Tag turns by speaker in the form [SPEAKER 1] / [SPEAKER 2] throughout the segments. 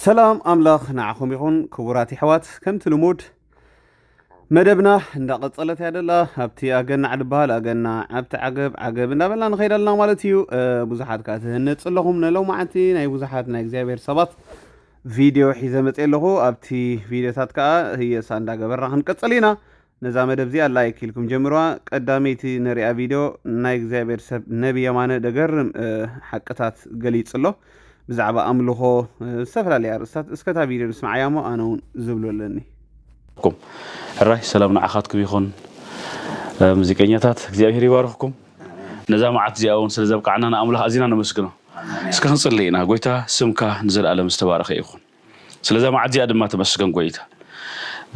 [SPEAKER 1] سلام أملاخ نعخم يخون كبراتي حوات كم تلمود مدبنا عند قصلت هذا الله هبتي أجنا على بال أجنا عبت عقب نبلا نخير لنا مالتيو بزحات كاته نتصلهم نلو معتي ناي بزحات ناي زابير صبات فيديو حزمت له أبتي فيديو تاتكا هي ساندا قبر راح نقصلينا نظام دبزي الله يكلكم جمروا قداميتي نريا فيديو ناي زابير سب نبي يمانه دقر حقتات قليت له بزعبة أملخو سفر على أرستات إسكتها فيديو نسمع يامو أنا زبلو لني
[SPEAKER 2] كم الرأي سلامنا عخاتكم يخون مزيكانياتات እግዚአብሔር ይባርክኩም ነዛ ማዓት ዚያውን ስለዘብቃ ዓናና አምላኽ አዚና ነመስግኖ እስከ ንጽልይና ጎይታ ስምካ ንዘላለም ዝተባረኸ ይኹን ስለዛ ማዓት ዚያ ድማ ተመስገን ጎይታ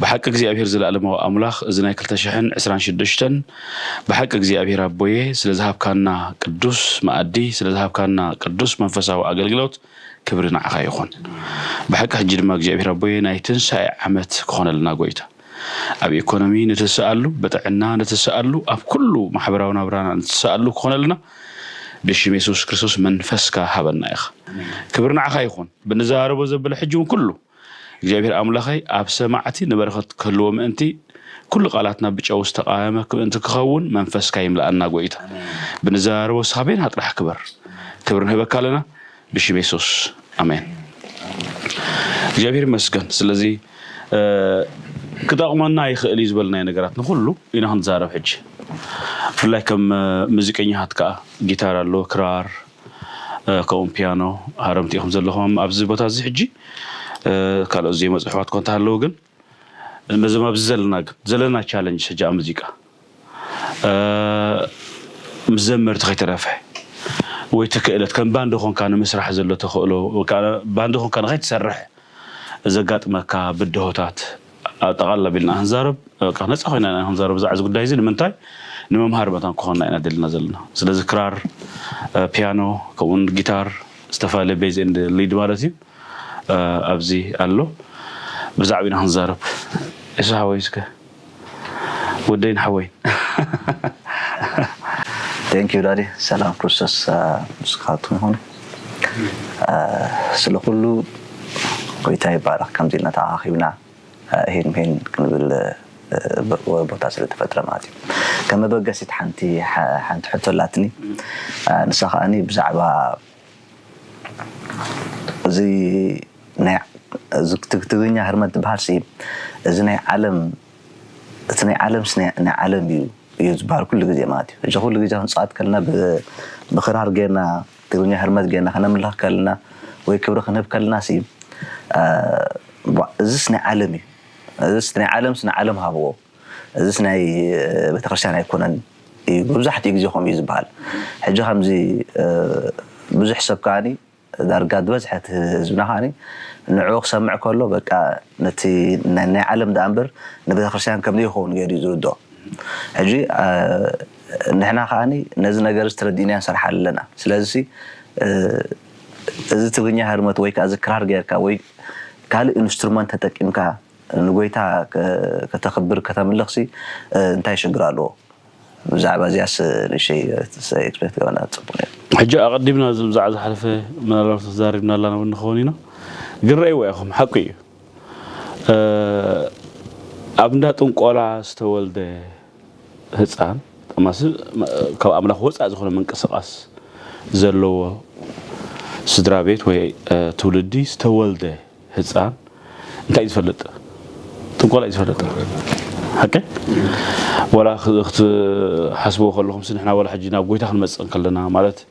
[SPEAKER 2] بحق እግዚአብሔር ዘላለማው አምላኽ እዝናይ 2026 بحق እግዚአብሔር አቦዬ ስለዛብካና ቅዱስ ማዕዲ ስለዛብካና ቅዱስ መንፈሳዊ አገልግሎት ክብርና ዓኻ ይኹን بحق ሕጂ ድማ እግዚአብሔር አቦዬ ናይ ትንሳኤ ዓመት ክኾነልና ጎይታ ኣብ ኢኮኖሚ ንተሰአሉ በጥዕና ንተሰአሉ ኣብ ኩሉ ማሕበራዊ ናብራና ንተሰአሉ ክኾነልና ብሽም ኢየሱስ ክርስቶስ መንፈስካ ሃበና ኢኻ ክብርና ዓኻ ይኹን ብንዛረቦ ዘበለ ሕጂውን ኩሉ እግዚአብሔር አምላኸይ ኣብ ሰማዕቲ ንበረኸት ክህልዎ ምእንቲ ኩሉ ቃላትና ብጨው ዝተቃመ ክእንቲ ክኸውን መንፈስካ ይምላአና ጎይታ ብንዛረቦ ሳቤን አጥራሕ ክብርን ህበካለና ብሽም ኢየሱስ አሜን እግዚአብሔር ይመስገን ስለዚህ كتاقمنا يخيل يزبلنا ينقرات نقوله إنه هنزارب حج والله كم موسيقى هاتكا جيتار له كرار كون بيانو هرمتي خمسة لهم أبزر بتازي حجي قالوا زي مزحوات كنت هاللوجن المزما زلنا تشالنج شجاع موسيقى مزمر تخيط رافع ويتكئلت كان باندو خون كان مسرح زلوا تخلو وكان باندو خون كان غير تسرح زقات مكا بالدهوتات أتغلب بالنا هنزارب كنا صحينا هنزارب زعز قداي زين منتاي نمهار بتان كهنا إن دل نزلنا سل ذكرار بيانو كون جيتار استفال بيز إن الليد مالتي أبزي قالو بزعبنا هنزارب إيش هوايسك ودين حوين
[SPEAKER 3] Thank you daddy سلام بروسس مسخاتهم هون سلكلو قيتاي بارك كم زينا تعاقبنا هين كنقول بوتاسل تفترة ماتي كما بقى ست حنتي حتى لاتني نسخاني بزعبة زي نع تقولني هرمت بهالشيء زي عالم سنة عالم يزبار كل جزء ماتي جهول جزء هنصعد كلنا بخرار جينا تقولني هرمت جينا خنا من الله كلنا ويكبر خنا بكلنا سيب زسنا عالمي زسنا عالم هابو زسنا بتخرجنا يكونن بزحت يجزهم يزبال حاجة همزي بزح سبكاني درجات بزحت زبناهاني نعوق سمع كله بقى نتي عالم دامبر نبي تخرجنا كم دي هون غير يزودو حاجي نحنا خاني نزنا جرس تردينا صراحة لنا سلازي إذا تبغيني هرمت ويك أذكر غيرك ويك كال إنسترومنت تتكلم نقولتها كتخبر كتعمل لخسي انتهي شجرالو زعبا زياس لشيء سيكسبكت وانا تصبوني
[SPEAKER 2] حجة أقدمنا زعز حلفة من الله تزاربنا لنا ونخونينا قرأي وياهم حقي أبدا تنقولا استولد هتسان أما كو أملا هو أزخون من قصاص زلوا سدرابيت وي تولدي استولد هتسان انت يتفلت تقول يتفلت هكا ولا اخت حسبوا خلهم سنحنا ولا حجينا بغيتا خنمصن كلنا مالت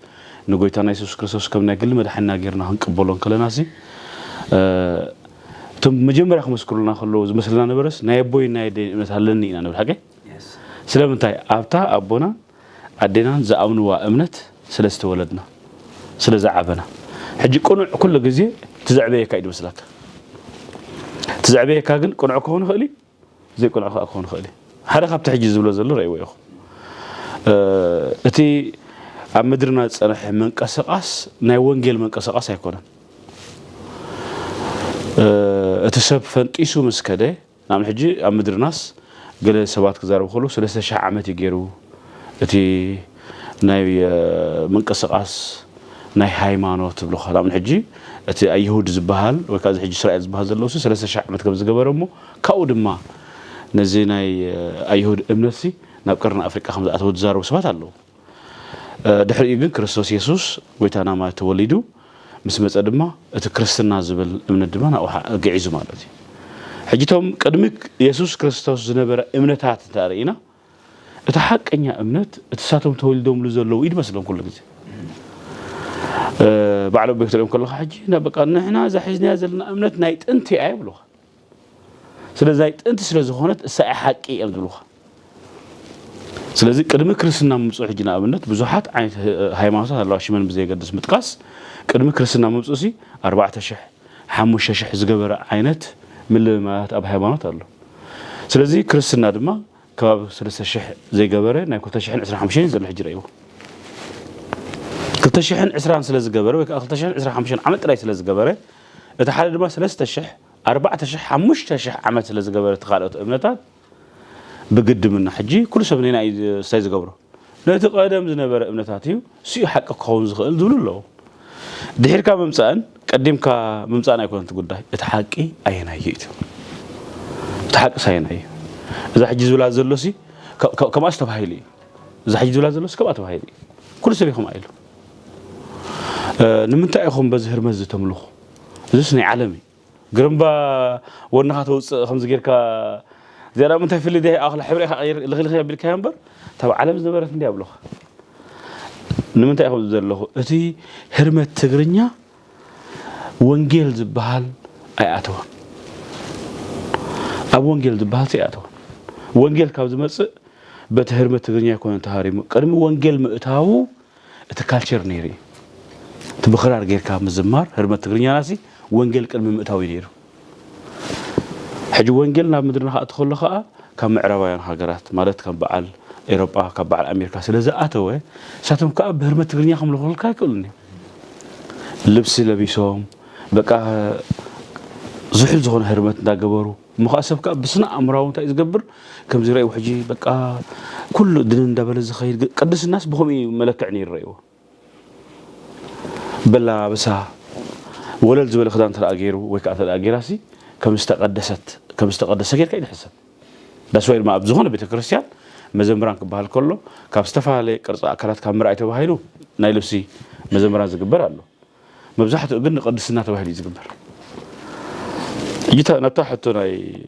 [SPEAKER 2] نغويتا يسوع كريستوس كمنا قل مدحنا غيرنا هنقبلون كلنا سي تم مجمرا خمسكرنا خلو مثلنا نبرس ناي بوي ناي دي مثلني انا نقول هكا سلامتاي ابتا ابونا ادينا زامنوا امنت سلست ولدنا سلازعبنا حجي قنع كل غزي تزعبيه كايد مسلك تزعبيه كاغن قنع كون خلي زي قنع كون خلي حدا خاب تحجي زبل زلو رايو يخ اتي اب مدرنا صنح منقسقاس ناي وانجيل منقسقاس ايكونن اتسب فنطيسو مسكده نعم حجي اب مدرناس قال سبات كزارو خلو 3000 عامت يغيرو اتي ناي منقسقاس ناي هايمانوت بلوخ لا من حجي أتي أيهود زبهال وكذا حجي إسرائيل زبهال زلوسي سلسة شعب متكب زجبرمو كأود ما نزيناي أيهود إمنسي نبكرنا أفريقيا خمسة أتود زار وسبات الله دحر يجن كريستوس يسوس ويتانا ما توليدو مسمت أدمه أتكرستنا زبل من الدمان أو جعيز مالتي حجتهم قدمك يسوس كريستوس زنبر إمنتات تارينا اتحق إني أمنت اتساتهم تولدهم لزلوا إيد مثلهم كل جزء بعلو بيكتلهم كل حاجة نبقى نحنا زحزنا زلنا أمنت نايت أنت عيبلوها سلا زايت أنت سلا زخونت سأحكي أبدلوها سلا زي كلمة كرسنا مصوح جنا أمنت بزوحات عين هاي ما صار الله شيء من بزي قدس متقاس كلمة كرسنا مصوصي 4 شح 5 شح زجبر عينت من ما أب حيوانات الله سلا زي كرسنا دما كاب سلا شح زي جبره ناكل تشحن 25 زل الحجر أيوه كل تشحن 20 سلا زجبره وك أخل تشحن 25 عملت رأي سلا زجبره إتحاد دما سلا شح 4 شح 5 شح عملت سلا زجبره تخالط أمنتات بقد من حجي كل سبنين سايز قبره لا تقدم زنبر ابنتاتيو سي حق قوم زغل دول له دحير كا ممصان قديم كا ممصان ايكون تغداي اتحقي اينا ييت اتحق سايناي اذا حجي زولا زلوسي كما استبهايلي اذا حجي زولا زلوسي كما استبهايلي كل سبيكم ايلو نمنتا ايكم بزهر مز تملخ زسني عالمي قرمبا ونها توص خمس غيركا زيرا من تفيل ده أخل حبر غير الغير بالكامبر تبع علم زبرة من ديابلوه نمن تأخذ زلله أتي هرمة تجرنيا وانجيل زبال أياتوه أبو وانجيل زبال سياتوه وانجيل كابز مس بتهرمة تجرنيا كون تهاريم كريم وانجيل مأتاو تكالشر نيري تبخرار غير كام زمار هرمة تجرنيا ناسي وانجيل كريم مأتاو يديرو حج وانجيلنا مدرنا أدخل لخاء كم عربيان هاجرات مالت كم بعل أوروبا كم بعل أمريكا سلزة أتوه ساتهم كأب هرمة تغنيا خم لخول كاي كلني لبس لبيسهم بقى زحل زهون هرمة دا جبرو مخاسب كأب بسنا أمراون تايز جبر كم زرعي وحجي بقى كل دين دبل الزخير قدس الناس بهم ملك عني الرأيوه بلا بسها ولا الزبل خدان ترى أجيرو ويكأت الأجيراسي كم استقدس غير كيد حسن بس وين ما أبزهون بيت كريستيان مزمران كبهال كله كاب استفعله قرص أكلات كاميرا أيته بهايلو نايلبسي مزمران زجبر الله مبزحة أقولنا قدسنا توهلي زجبر جيت نتاحت ناي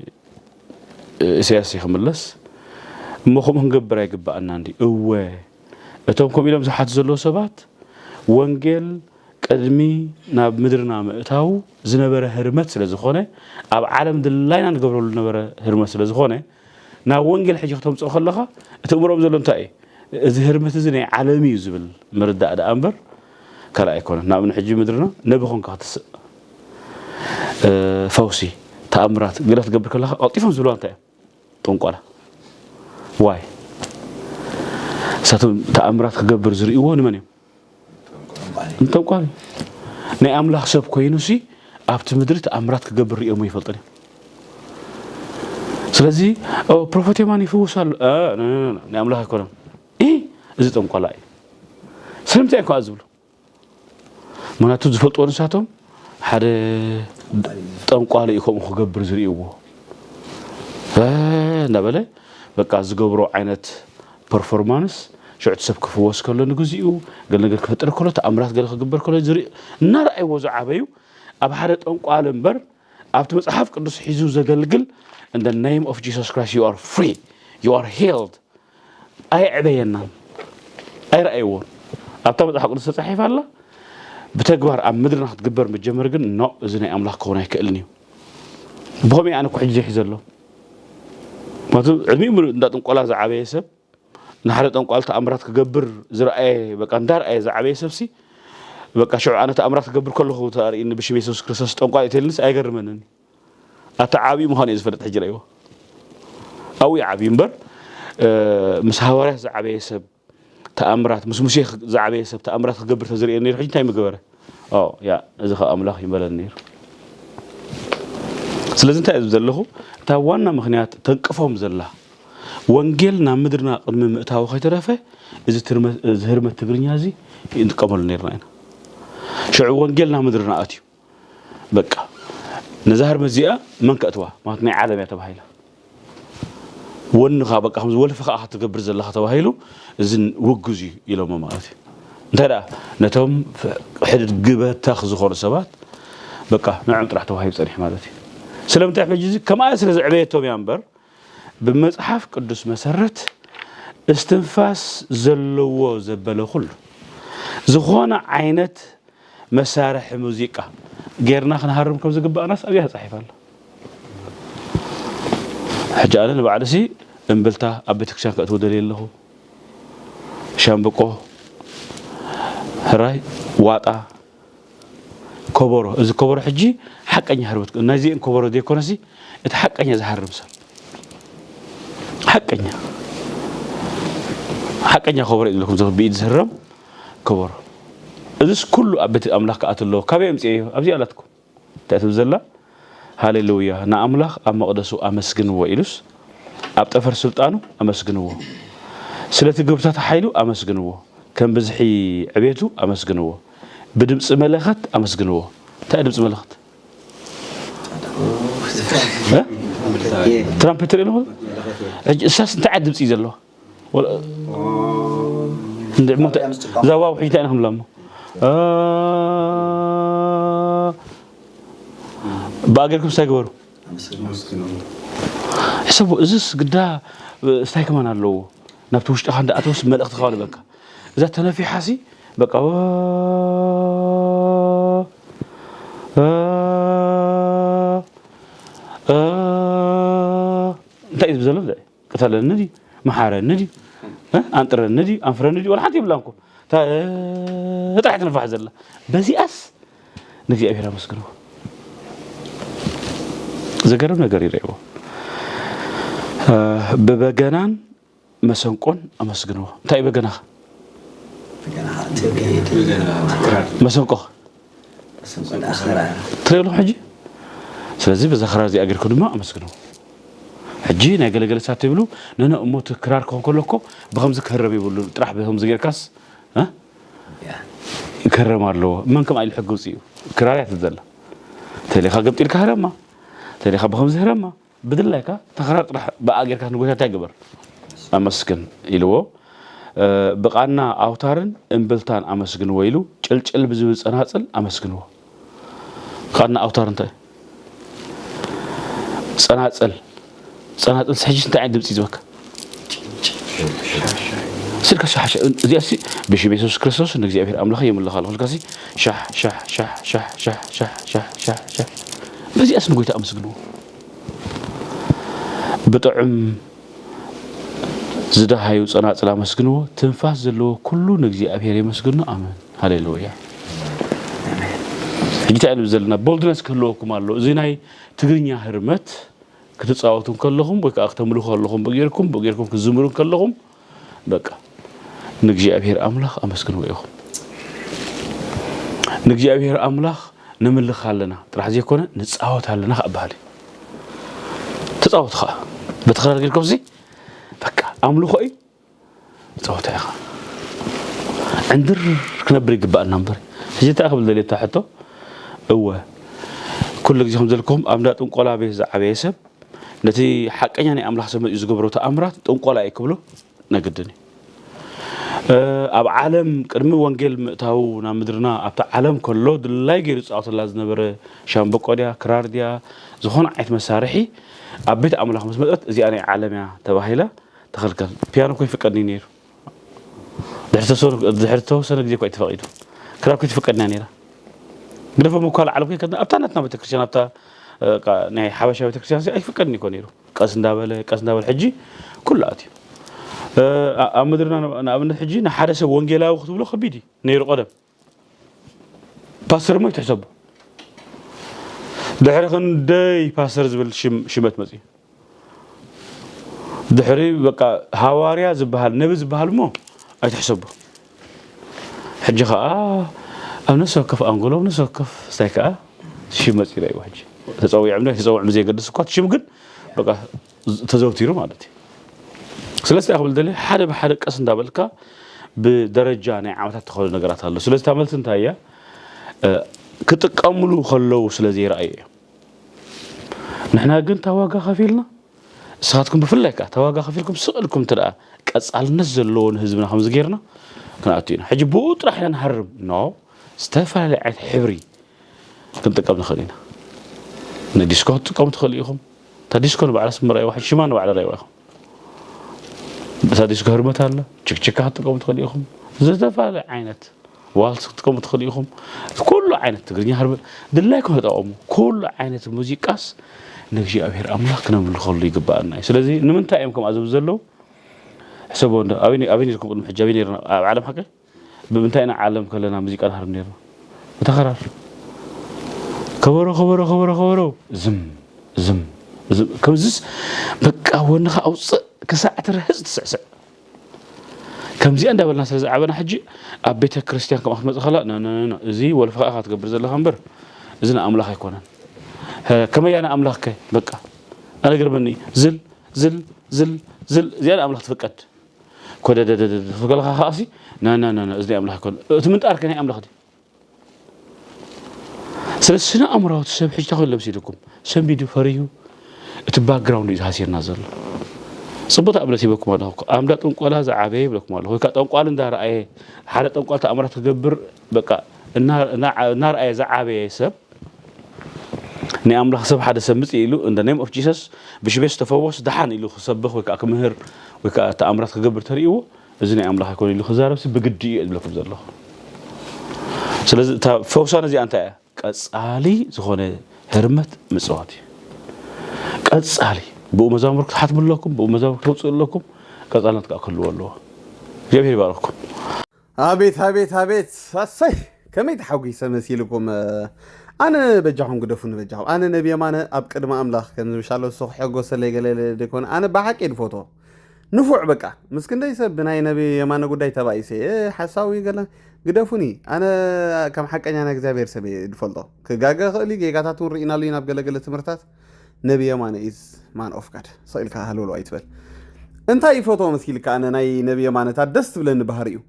[SPEAKER 2] سياسي خملس مخهم هنجبر يجب أن عندي أتوم كم إلى مزحة زلوا سبات وانجيل قدمي ناب مدرنا مأتاو زنبره هرمت سلزخونه أب عالم دللاينا نقبرو لنبره هرمت سلزخونه نا وانجل حجي ختم صخ لها تأمرهم زلون تاي إذا هرمت زني عالمي زبل مرد أدا أمبر كلا يكون نا من حجي مدرنا نبخون كهتس فوسي تأمرات قلت قبل كلها أطيفهم زلون تاي تونقلا واي ساتو تأمرات قبل زريوه نماني أنت قال نعم لا حسب كوينوسي أبت مدرت أمرات كجبر يوم يفلتني سلزي أو بروفيتي ماني فوسال نعم لا هكذا إيه إذا تم قلاي سلمت أنكو أزول منا تزفلت ورساتهم حد تم قال يكون كجبر زريوه نبله بقى زجبرو عينت performance شعت سبك فوس كله نجزيو قال نقول كفتر كله تأمرات قال خجبر كله زري النار أي وزع عبيو أبحرت أنكو عالمبر أبت مصحف قدس حيزو زقلقل in the name of Jesus Christ you are free you are healed أي عبينا أي رأيون أبت مصحف قدس صحيح الله بتجبر أم مدرنا هتجبر متجمر جن نو زني أملاك كونه كألني بهم يعني كحجي حزله ما تو علمي من ده تنقل هذا عبيه سب نحرت أنقل تأمرات كجبر زرعي بقى ندار أي زعبيه سبسي بقى شو أنا تأمرات كجبر كله هو تاري إن بشي بيسوس كريستوس أنقل يتلنس أيقر منني أتعابي مهان يزفرت حجريه أو يعابي مبر مسحوره زعبيه سب تأمرات مشيخ زعبيه سب تأمرات كجبر تزري النير حين تايم جبره يا إذا خا أملاخ يمبل النير سلزم تأذب زلله توانا مخنيات تنقفهم زله وانجيلنا مدرنا قدم مئتاو خيترافه إذا هرمت تقرنيا زي ينتقبل نيرنا شعو وانجيلنا مدرنا أتيو بقى نزهر مزيئة من كأتوا ما تني عالم يتبهيله ونخا بقى خمس ولا فخا تقبر زلها تبهيله زين وجزي إلى ما ماتي ترى نتهم حد جبه تاخذ خور سبات بقى نعم راح تبهيل صريح مالتي سلام تعرف جزء كما أسرز عبيتهم ينبر بمصحف قدس مسرت استنفاس زلوا زبله كله زخونا عينت مسارح موسيقى غيرنا خنهرم كم زقبا ناس ابيها صحيفه الله حجالنا بعد سي انبلتا ابيتكشان كاتو دليله شامبقو هراي واطا كبرو از كبرو حجي حقني هربت نازي كبرو دي كونسي ات حقني زهرمس حقني خبر لكم زو بيد زهرم كبرو إذا كله أبيت أملاك أتلو كابي أمسي أبزي ألاتكم تأتي بزلا هاليلويا نا أملاك أما قدسو أمسجن وإلوس أبتفر سلطانو أمسجن و سلتي قبضات حيلو أمسجن و كان بزحي عبيتو أمسجن و بدمس ملخت أمسجن و تأدمس ملخت ها ترامبتر إنه أساس أنت عدمس يزلو ولا زواو حيتانهم لما باقيلكم سايقبروا حسبوا إزيس قدا استاي كمان اللو نبتوش تخاند أتوس ملقت خالي بقى إذا تنافي حاسي بقى انت إذا بزلل ده قتل الندي محار الندي أنطر الندي أنفر الندي ولا حد يبلانكم تحت نفح زله بزي أس نجي أبينا مسكنه زجرم نجاري رأيه ببجنان مسنقون أمسكنه تاي بجنا مسنقه تريلو حجي سلزي بزخرة زي أجر كل ما أمسكنه حجي نقل قل ساعة يبلو ننا أموت كرار كون كلكم بخمس كهربي يبلو ترح بهم زي كاس ها كرر مارلو منكم عيل حقوسيو كراريات الزلة تلي خاقبت لك هرما تلي خا بخمس هرما بدل لك تخرط راح باقير كان نقولها تاقبر أمسكن إلو بقانا أوتارن إنبلتان أمسكن ويلو جل بزوز أنا هسأل أمسكنه قانا أوتارن تاي أنا هسأل سحجين تاعي دبسي زوك سلك شح زي أسي بيشي بيسوس كريستوس نجزي أبير أملاخ يوم الله خالق الكاسي شح بزي أسم قويت أمسكنه بطعم زده هايو صناعة سلام مسكنه تنفاس زلو كله نجزي أبير يمسكنه آمين هاليلويا جيت أنا بزلنا بولدنس كلكم الله زيناي تقرنيا هرمت كتتصاوتون كلهم بك أختملو كلهم بغيركم كزمرون كلهم بقى نجي أبير أملاخ أمسكن وياهم نجي أبير أملاخ نملخ لنا راح زي كونه نتصاوت لنا أبهالي تتصاوت خا بتخرج لكم زي بقى أملخ أي تصاوت يا خا عندر كنبري قبل نمبر جيت أقبل دليل تحته هو كل جزهم زلكم أملاك تنقلا به سب نتي حق يعني أملاك سمت يزقبروا تأمرات تنقلا يقبلوا نقدني أب عالم كرمي وانجيل متاو نامدرنا أب عالم كله دللا يجري صوت الله زنبر شام بقوديا كرار ديا زخون عيت مسارحي أبيت أملاك مسمت زي أنا عالم يا تباهيلا تخلك بيانو كيف فكرني نير دحرتو سنة دي كويت فقيدو كرار كيف فكرني نيرا قدفة مقال عالم كي كنا أبتنا بتكريشان أبتا نهاي حبشة بتكريشان أي فكرني كونيرو قاسن دابل حجي كل آتي أمدرنا أنا أبن حجي نحرس وانجيلا وخطب له خبيدي نيرو قدم باسر ما يتحسب دحرخن داي باسر زبل شمت مزي دحري بقى هواريا زبهال نبي زبهال مو أيتحسبه حجي خا أنا نسوكف أنقوله نسوكف سايكا شمت إلى واحد تسوي عمله تسوي عمزي قد سكوت شمقن بقى تزوجتيرو مالتي سلسة أقبل دليل حدا بحدا قسم دابلكا بدرجة يعني عمتها تدخل نقرات هلا سلسة عملت انت هي كتقاملو خلو سلازي رأي نحنا قن تواقع خفيلنا ساعتكم بفلكة تواقع خفيلكم سؤالكم ترى كأسأل نزل لون هزبنا خمس غيرنا كنعطينا حجي بوت راح نهرب نو استفعل عيد حبري كنت قبل خلينا نديسكو تقوم تخليهم تديسكو على اسم رأي واحد شمان وعلى رأي واحد بس ديسكو هرمت هلا تشك تقوم تخليهم زتفعل عينت والس تقوم تخليهم كل عينت تقرني هرب دلايكم هتقوموا كل عينت موسيقاس نجي أبهر أملاكنا من الخلي قبائلنا سلازي نمن تايمكم عزب زلوا حسبوا أبيني لكم قلنا حجابيني عالم حكي بمنتهينا عالم كلنا موسيقى نهار منير متخرر خبروا زم كم زس بقى ونخ أوصى كساعة رهز تسعسع كم زي عندها بالناس هذا عبنا حجي أبيت كريستيان كم أحمد خلا نا زي ولا فقط قبل زل خمبر إذن أملاك يكونن كما يعني أملاك بقى أنا قرب مني زل زي أنا أملاك تفكت كود فقال خاصي نا إذن أملاك يكون تمنت أركني أملاك دي سلسلة أمراض سب حج تاخذ لبسي لكم سب بيدو فريو تباك جراوند يزهاسير نازل صبت أبلسي بكم الله أمدات أنقلها زعابي بلكم الله هو كات أنقال إندار أيه حالة أنقال تأمرت تجبر بقى النار أيه زعابي سب ني أملاك سب حدا سمت إلو in the name of Jesus بشبيش تفوس دحان إلو سبخ وكا كمهر وكا تأمرت تجبر تريو إذن أملاك يكون إلو خزارة بس بجدي بلكم الله سلز فوسنا زي أنت قصالي زخونه هرمت مصواتي قصالي بو مزامرك حتم لكم بو مزامرك توصل لكم قصالنت كاكل والله جابي يباركم
[SPEAKER 1] ابيت اصي كم يتحوقي سمسي لكم انا بجاهم قدفون بجاهم انا نبي يمانه اب قدم املاح كان ان شاء الله سوق حقوس لي قال ديكون انا بحقي الفوتو نفوع بقى مسكن ده يسب بناي نبي يمانه قداي تبايسي حساوي قال قدفوني انا كم حقني انا እግዚአብሔር ሰበ ይፈልጦ ከጋጋ ኸሊ ጌጋታቱ ሪና ሊና በገለገለ ትምርታት ነብይ የማነ ኢዝ ማን ኦፍ ጋድ ሰልካ ሃሎሎ አይትበል እንታይ ፎቶ መስኪልካ አነ ናይ ነብይ የማነ ታደስ ብለን ባህሪው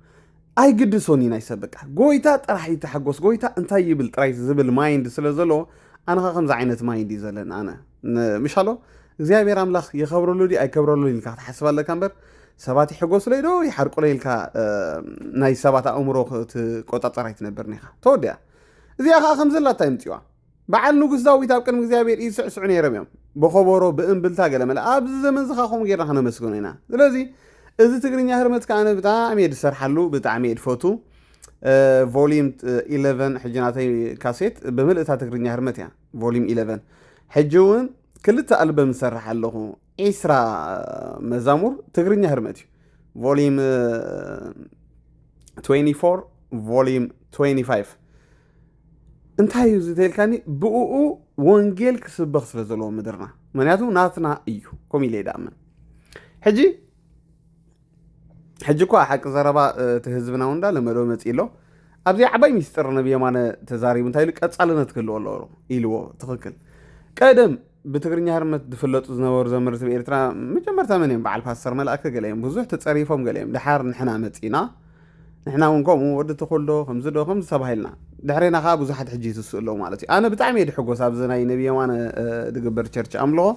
[SPEAKER 1] አይ ግድሶኒ ናይ ሰበቃ ጎይታ ጥራይ ተሐጎስ ጎይታ እንታይ ይብል ጥራይ ዝብል ማይንድ ስለዘሎ አነ ከምዛ ዓይነት ማይንድ ይዘለን አነ ምሻሎ እግዚአብሔር አምላኽ ይኸብረሉ ዲ አይከብረሉ ይልካ ተሐስባለካ እንበር ሰባት ይሕጎስ ለይዶ ይሐርቁ ለይልካ ናይ ሰባት አእምሮ ቆጣጣራይት ነበር ነኻ ተወዲያ እዚያ ከምዘላ ታይምጥዋ በዓል ንጉስ ዳዊት ኣብ ቅድሚ እግዚአብሔር ይስዕስዑ ነይሮም በኸበሮ በእንብልታ ገለመለ ኣብ ዘመን ዝኻኹም ጌርና ከነመስግኑ ኢና ስለዚ እዚ ትግርኛ ህርመት ካነ ብጣዕሚ የድሰርሓሉ ብጣዕሚ የድፈቱ ቮሊዩም 11 ሕጅናተይ ካሴት ብምልእታ ትግርኛ ህርመት እያ ቮሊዩም 11 ሕጂውን ክልተ ኣልበም ዝሰርሕ ኣለኹ ኢስራ መዛሙር ትግርኛ ህርመት እዩ ቮሊዩም 24 ቮሊዩም 25 እንታይ እዩ ዝተልካኒ ብኡኡ ወንጌል ክስበኽ ስለ ዘለዎ ምድርና ምክንያቱ ናትና እዩ ከምኡ ኢለ ይዳምን ሕጂ እኳ ሓቂ ዘረባ ትህዝብና ወንዳ ለመዶ መፂሎ ኣብዚ ዓባይ ሚስጥር ነብይ የማነ ተዛሪቡ እንታይ ቀጻልነት ክህልዎ ኣለዎ ኢልዎ ትኽክል ቀደም بتغريني هرمت دفلت زنور زمرت بإرترا مجمرت منهم بعد فاسر ملأك قليهم بزوح تتصريفهم قليهم دحار نحنا متينا نحنا ونقوم ورد تقولوا خمس سبهلنا دحرينا خاب وزحت حجيت السؤال لو مالتي أنا بتعمي يدحقوا ساب زناي نبي وانا دقبر تشرش أملو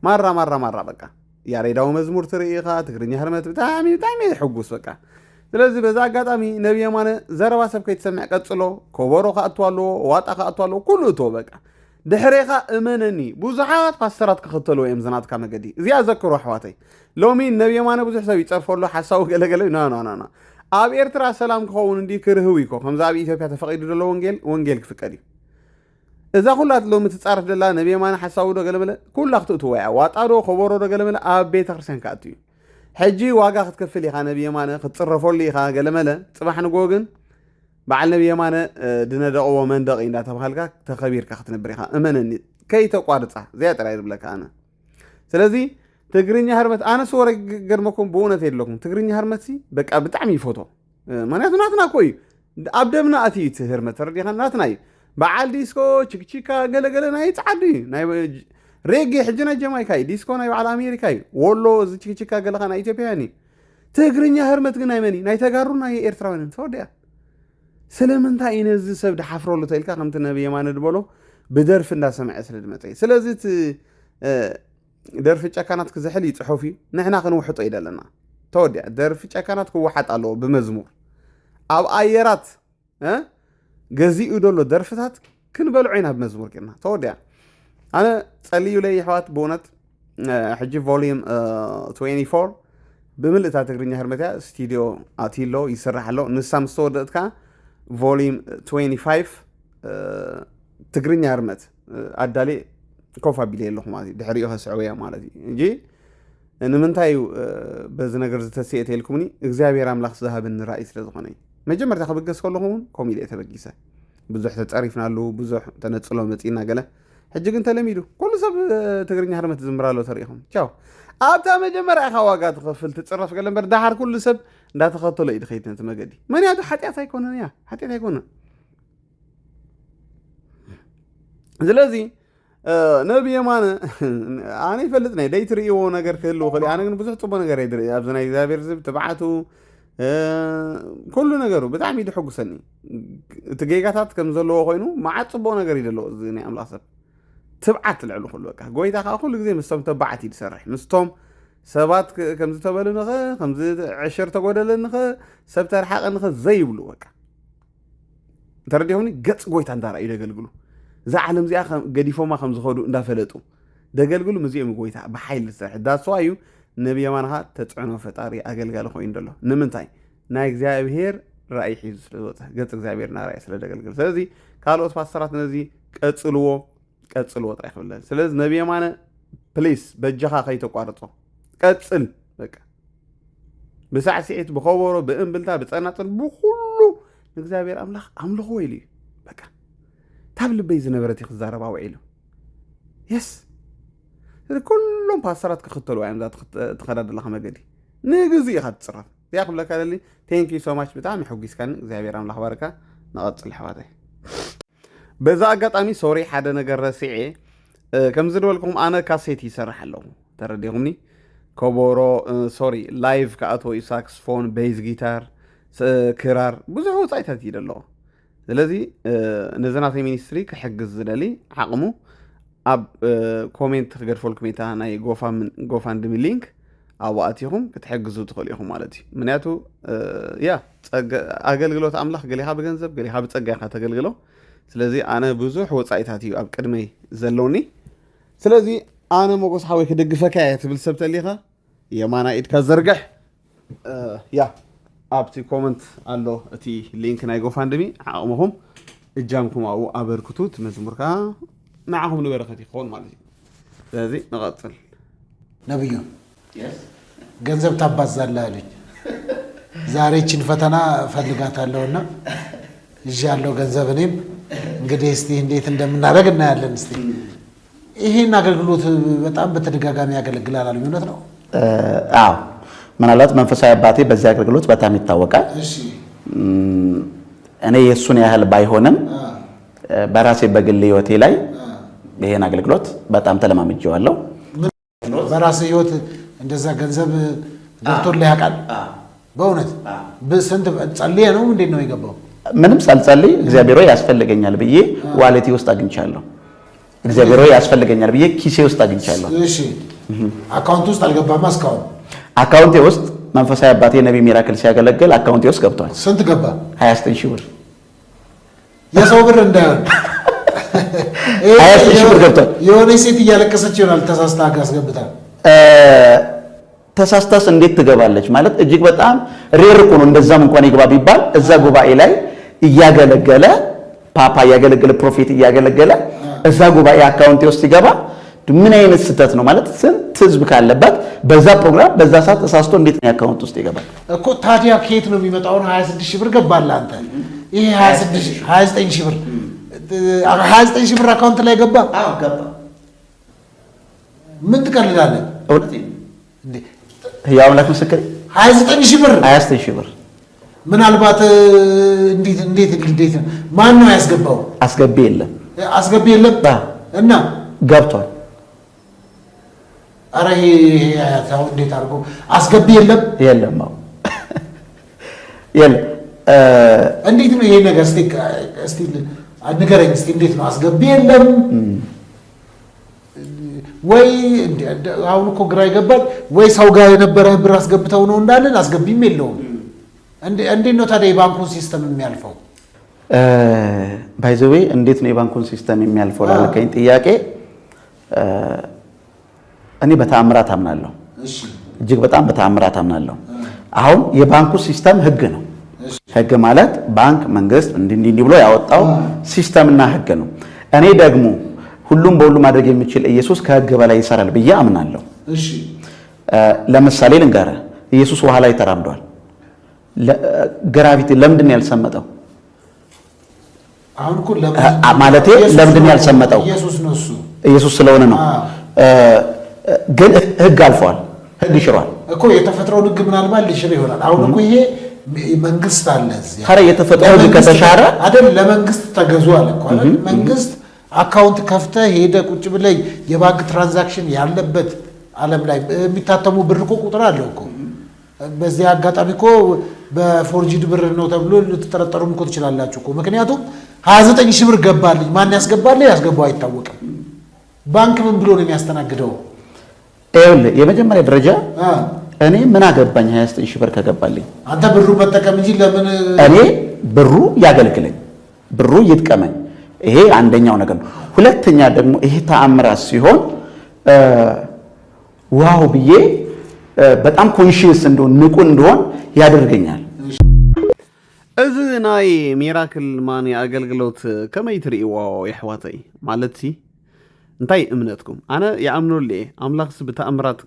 [SPEAKER 1] مرة بقى يا ريداو مزمور تريقة تغريني هرمت بتعمي يدحقوا سبقى ስለዚህ በዛ አጋጣሚ ነብይ የማነ ዘረባ ሰብከ ይተሰማዕ ቀጽሎ ኮበሮ ካጥዋሎ ዋጣ ካጥዋሎ ኩሉ ተወበቃ ድሕሬኻ እመነኒ ብዙሓት ፓስተራት ክኽተሉ እዮም ዝናትካ መገዲ እዚኣ ዘክሩ ኣሕዋተይ ሎሚ ነብይ የማነ ብዙሕ ሰብ ይፀርፈሉ ሓሳቡ ገለገለ ና ኣብ ኤርትራ ሰላም ክኸውን እንዲ ክርህው ኢኮ ከምዛ ኣብ ኢትዮጵያ ተፈቂዱ ዘሎ ወንጌል ክፍቀድ እዩ እዛ ኩላት ሎሚ ትፃረፍ ዘላ ነብይ የማነ ሓሳቡ ዶ ገለመለ ኩላ ክትእትዎ እያ ዋጣ ዶ ኮበሮ ዶ ገለመለ ኣብ ቤተ ክርስቲያን ከኣቱ እዩ ሕጂ ዋጋ ክትከፍል ኢኻ ነብይ የማነ ክትፅረፈሉ ኢኻ ገለመለ ፅባሕ ንጎግን በዓል ነብይ የማነ ድነደቕዎ መንደቕ እንዳተባሃልካ ተኸቢርካ ክትነብር ኢኻ እመነኒ ከይተቋርፃ እዚያ ጥራይ ዝብለካ ኣነ ስለዚ ትግርኛ ህርመት ኣነ ስወረ ገርመኩም ብእውነት የለኩም ትግርኛ ህርመት በቃ ብጣዕሚ ይፈቶ ምክንያቱ ናትና ኮ እዩ ኣብ ደምና ኣትዩ እቲ ህርመት ተረዲኻ ናትና እዩ በዓል ዲስኮ ችክቺካ ገለገለ ናይ ፃዓዲ ናይ ሬጌ ሕጅና ጀማይካ እዩ ዲስኮ ናይ በዓል ኣሜሪካ እዩ ወሎ እዚ ችክቺካ ገለኻ ናይ ኢትዮጵያውያን እዩ ትግርኛ ህርመት ግን ናይ መኒ ናይ ተጋሩ ናይ ኤርትራውያን ተወዲያ ስለምንታይ ኢነዚ ሰብ ድሓፍረሉ ተይልካ ከምቲ ነብይ የማነ ድበሎ ብደርፊ እንዳሰምዐ ስለድመፀይ ስለዚ ደርፊ ጨካናት ክዝሕል ይፅሑፍ እዩ ንሕና ክንውሕጦ ይደለና ተወዲያ ደርፊ ጨካናት ክወሓጥ ኣለዎ ብመዝሙር ኣብ ኣየራት ገዚኡ ደሎ ደርፍታት ክንበልዖ ኢና ብመዝሙር ጌርና ተወዲያ ኣነ ጸልዩ ለይ ኣሕዋት ብእውነት ሕጂ ቮሊዩም 24 ብምልእታ ትግርኛ ህርመትያ ስቱድዮ ኣትሎ ይስራሕ ኣሎ ንሳ ምስ ተወደእትካ ቮሊዩም 25 ትግርኛ ህርመት ኣዳሊ ኮፍ ኣቢለ ኣለኹ ማለት እዩ ድሕሪኡ ከስዕበያ ማለት እዩ እንጂ ንምንታይ በዚ ነገር ዝተስእት የልኩምኒ እግዚኣብሔር ኣምላኽ ዝሃብኒ ራእይ ስለ ዝኾነ እዩ መጀመርታ ክብገስ ከለኹ እውን ከምኡ ኢለ ተበጊሰ ብዙሕ ተፀሪፍናሉ ብዙሕ ተነፅሎ መፂና ገለ ሕጂ ግን ተለሚዱ ኩሉ ሰብ ትግርኛ ህርመት ዝምራሎ ተሪኢኹም ቻው ኣብታ መጀመርያ ኢኻ ዋጋ ትኸፍል ትፅረፍ ገለ እምበር ዳሓር ኩሉ ሰብ እንዳተኸተሎ እዩ ድኸይድ ነቲ መገዲ መንያቱ ሓጢኣት ኣይኮነን እያ ሓጢኣት ኣይኮነን ስለዚ ነብይ የማነ ኣነ ይፈልጥ ናይ ደይ ትርእይዎ ነገር ክህልዎ ክእል ኣነ ግን ብዙሕ ፅቡቅ ነገር ኣይድርኢ ኣብዚ ናይ እግዚኣብሔር ዝብ ትብዓቱ ኩሉ ነገሩ ብጣዕሚ ድሕጉሰኒ እቲ ጌጋታት ከም ዘለዎ ኮይኑ መዓት ፅቡቅ ነገር እዩ ዘለዎ እዚ ናይ ኣምላኽ ሰብ ትብዓት ትልዕሉ ኩሉ በቃ ጎይታ ከዓ ኩሉ ግዜ ምስቶም ተባዓት እዩ ዝሰርሕ ምስቶም ሰባት ከምዚ ተበልንኸ ከምዚ ዕሽር ተጎደለንኸ ሰብ ተረሓቐንኸ ዘይብሉ በቃ ተረዲኹኒ ገፅ ጎይታ እንዳርኣዩ ደገልግሉ እዛ ዓለም እዚኣ ገዲፎማ ከም ዝኸዱ እንዳፈለጡ ደገልግሉ ምዚኦም ጎይታ ብሓይሊ ዝሰርሕ ዳስዋ እዩ ነብይ የማንኻ ተፅዕኖ ፈጣሪ ኣገልጋሊ ኮይኑ ደሎ ንምንታይ ናይ እግዚኣብሔር ራእይ ሒዙ ስለዝወፀ ገፅ እግዚኣብሔር ና ራእይ ስለ ደገልግል ስለዚ ካልኦት ፓስተራት ነዚ ቀፅልዎ ጥራይ ክብለን ስለዚ ነብይ የማነ ፕሊስ በጀኻ ከይተቋርፆ ቀፅል በቃ ብሳዕስዒት ብኸበሮ ብእምብልታ ብፀናፅል ብኩሉ እግዚአብሔር ኣምላኽ ኣምልኽዎ ኢሉ እዩ በቃ ታብ ልበይ ዝነበረት ክዛረባ ውዒሉ የስ ኩሎም ፓስተራት ክኽተልዋ እዮም ትኸዳደለኻ መገዲ ንግዚ ኢኻ ትፅረፍ እያ ክብለካ ደሊ ቴንክ ዩ ሶ ማች ብጣዕሚ ሕጒስካኒ እግዚኣብሔር ኣምላኽ ባረካ ንቐፅል ኣሕዋተይ በዛ ኣጋጣሚ ሶሪ ሓደ ነገር ረሲዐ ከምዚ ድበልኩም ኣነ ካሴት ይሰርሕ ኣለኹ ተረዲኹምኒ ከበሮ ሶሪ ላይቭ ከኣትዎ እዩ ሳክስፎን ቤዝ ጊታር ክራር ብዙሕ ወፃኢታት እዩ ደለዎ ስለዚ ነዚ ናተይ ሚኒስትሪ ክሕግዝ ዝደሊ ዓቕሙ ኣብ ኮሜንት ክገድፈልኩም ኢታ ናይ ጎፋንድሚ ሊንክ ኣብኡ ኣትኹም ክትሕግዙ ትኽእሉ ኢኹም ማለት እዩ ምክንያቱ ያ ኣገልግሎት ኣምላኽ ገሊኻ ብገንዘብ ገሊኻ ብፀጋ ኢኻ ተገልግሎ ስለዚ ኣነ ብዙሕ ወፃኢታት እዩ ኣብ ቅድመይ ዘለውኒ ስለዚ ኣነ ሞጎስ ሓወይ ክደግፈካ እየ ትብል ሰብ ተሊኻ የማና ኢድካ ዘርግሕ ያ ኣብቲ ኮመንት ኣሎ እቲ ሊንክ ናይ ጎፋንድሚ ዓቕምኹም እጃምኩም ኣብኡ ኣበርክቱት መዝሙርካ ንዓኹም ንበረኸት ይኸውን ማለት እዩ ስለዚ ንቐፅል
[SPEAKER 4] ነብዩ ገንዘብ ታባዛለህ አለኝ ዛሬ ይህችን ፈተና እፈልጋታለሁና እሺ ያለው ገንዘብ እኔም እንግዲህ እስቲ እንዴት እንደምናደርግ እናያለን እስቲ ይሄን አገልግሎት በጣም በተደጋጋሚ ያገለግላል አሉ እውነት ነው
[SPEAKER 5] አዎ ምናልባት መንፈሳዊ አባቴ በዚህ አገልግሎት በጣም ይታወቃል
[SPEAKER 4] እሺ
[SPEAKER 5] እኔ የሱን ያህል ባይሆንም በራሴ በግል ህይወቴ ላይ ይሄን አገልግሎት በጣም ተለማምጄዋለሁ
[SPEAKER 4] በራሴ ህይወት እንደዛ ገንዘብ ገብቶልህ ያውቃል በእውነት በስንት ጸልዬ ነው እንዴት ነው የገባው
[SPEAKER 5] ምንም ሳልጸልይ እግዚአብሔር ሆይ ያስፈልገኛል ብዬ ዋሌቴ ውስጥ አግኝቻለሁ እግዚአብሔር ሆይ ያስፈልገኛል ብዬ ኪሴ ውስጥ አግኝቻለሁ
[SPEAKER 4] እሺ አካውንት ውስጥ አልገባም እስካሁን
[SPEAKER 5] አካውንቴ ውስጥ መንፈሳዊ አባቴ ነብይ ሚራክል ሲያገለግል አካውንቴ ውስጥ ገብቷል
[SPEAKER 4] ስንት ገባ
[SPEAKER 5] 29000 ብር
[SPEAKER 4] የሰው ብር እንዳይሆን
[SPEAKER 5] 29000 ብር ገብቷል
[SPEAKER 4] የሆነ ሴት እያለቀሰች ይሆናል ተሳስታ አስገብታ
[SPEAKER 5] ተሳስታስ እንዴት ትገባለች ማለት እጅግ በጣም ሬር እኮ ነው እንደዛም እንኳን ይግባ ቢባል እዛ ጉባኤ ላይ እያገለገለ ፓፓ እያገለገለ ፕሮፌት እያገለገለ እዛ ጉባኤ አካውንቴ ውስጥ ይገባ ምን አይነት ስተት ነው ማለት ስንት ህዝብ ካለበት በዛ ፕሮግራም በዛ ሰዓት ተሳስቶ እንዴት ነው አካውንት ውስጥ ይገባል
[SPEAKER 4] እኮ ታዲያ ከየት ነው የሚመጣው 26000 ብር ገባለ አንተ ይሄ 29000 ብር 29000 ብር አካውንት ላይ ገባ
[SPEAKER 5] አዎ ገባ
[SPEAKER 4] ምን ትቀልዳለህ
[SPEAKER 5] እውነት እንዴ ያው ለክ መስከረ
[SPEAKER 4] 29000 ብር
[SPEAKER 5] 29000 ብር
[SPEAKER 4] ምናልባት እንዴት ማን ነው ያስገባው
[SPEAKER 5] አስገቢ የለም
[SPEAKER 4] እና
[SPEAKER 5] ገብቷል
[SPEAKER 4] አረ ይሄ ያታው እንዴት አርጎ አስገቢ የለም
[SPEAKER 5] የለም
[SPEAKER 4] እንዴት ነው ይሄ ነገር? እስቲ ንገረኝ እስቲ እንዴት ነው? አስገቢ የለም ወይ? አሁን እኮ ግራ ይገባል። ወይ ሰው ጋር የነበረ ብር አስገብተው ነው እንዳለን አስገቢም የለውም። እንዴት ነው ታዲያ የባንኩን ሲስተም የሚያልፈው?
[SPEAKER 5] ባይ ዘ ዌይ እንዴት ነው የባንኩን ሲስተም የሚያልፈው ላልከኝ ጥያቄ እኔ በተአምራት አምናለሁ። እጅግ በጣም በተአምራት አምናለሁ። አሁን የባንኩ ሲስተም ህግ ነው። ህግ ማለት ባንክ መንግስት እንዲህ ብሎ ያወጣው ሲስተምና ህግ ነው። እኔ ደግሞ ሁሉም በሁሉ ማድረግ የሚችል ኢየሱስ ከህግ በላይ ይሰራል ብዬ አምናለሁ። ለምሳሌ ልንገርህ፣ ኢየሱስ ውሃ ላይ ተራምዷል። ግራቪቲ ለምንድን ነው ያልሰመጠው?
[SPEAKER 4] አሁን እኮ
[SPEAKER 5] ማለቴ ለምንድን ነው ያልሰመጠው? ኢየሱስ ስለሆነ ነው። ግን ህግ አልፏል፣ ህግ ይሽሯል
[SPEAKER 4] እኮ። የተፈጥሮውን ህግ ምናልባት ሊሽር ይሆናል። አሁን እኮ ይሄ መንግስት አለ እዚህ።
[SPEAKER 5] ኧረ የተፈጥሮ ህግ ከተሻረ
[SPEAKER 4] አይደል? ለመንግስት ተገዙ አለ እኮ አይደል? መንግስት አካውንት ከፍተህ ሄደህ ቁጭ ብለህ የባንክ ትራንዛክሽን ያለበት ዓለም ላይ የሚታተሙ ብር እኮ ቁጥር አለው እኮ። በዚህ አጋጣሚ እኮ በፎርጂድ ብር ነው ተብሎ ልትጠረጠሩም እኮ ትችላላችሁ እኮ። ምክንያቱም 29 ሺህ ብር ገባልኝ፣ ማን ያስገባልህ? ያስገባው አይታወቅም። ባንክ ምን ብሎ ነው የሚያስተናግደው?
[SPEAKER 5] ይኸውልህ የመጀመሪያ ደረጃ እኔ ምን አገባኝ 29 ሺህ ብር ከገባልኝ?
[SPEAKER 4] አንተ ብሩ መጠቀም እንጂ ለምን?
[SPEAKER 5] እኔ ብሩ ያገልግለኝ፣ ብሩ ይጥቀመኝ። ይሄ አንደኛው ነገር ነው። ሁለተኛ ደግሞ ይሄ ተአምራት ሲሆን ዋው ብዬ በጣም ኮንሺየስ እንደሆን ንቁ እንደሆን ያደርገኛል።
[SPEAKER 1] እዚ ናይ ሚራክል ማኒ አገልግሎት ከመይ ትርእይዎ ይሕዋተይ? ማለት እንታይ እምነትኩም? ኣነ ይኣምኖለ ኣምላኽስ ብተኣምራት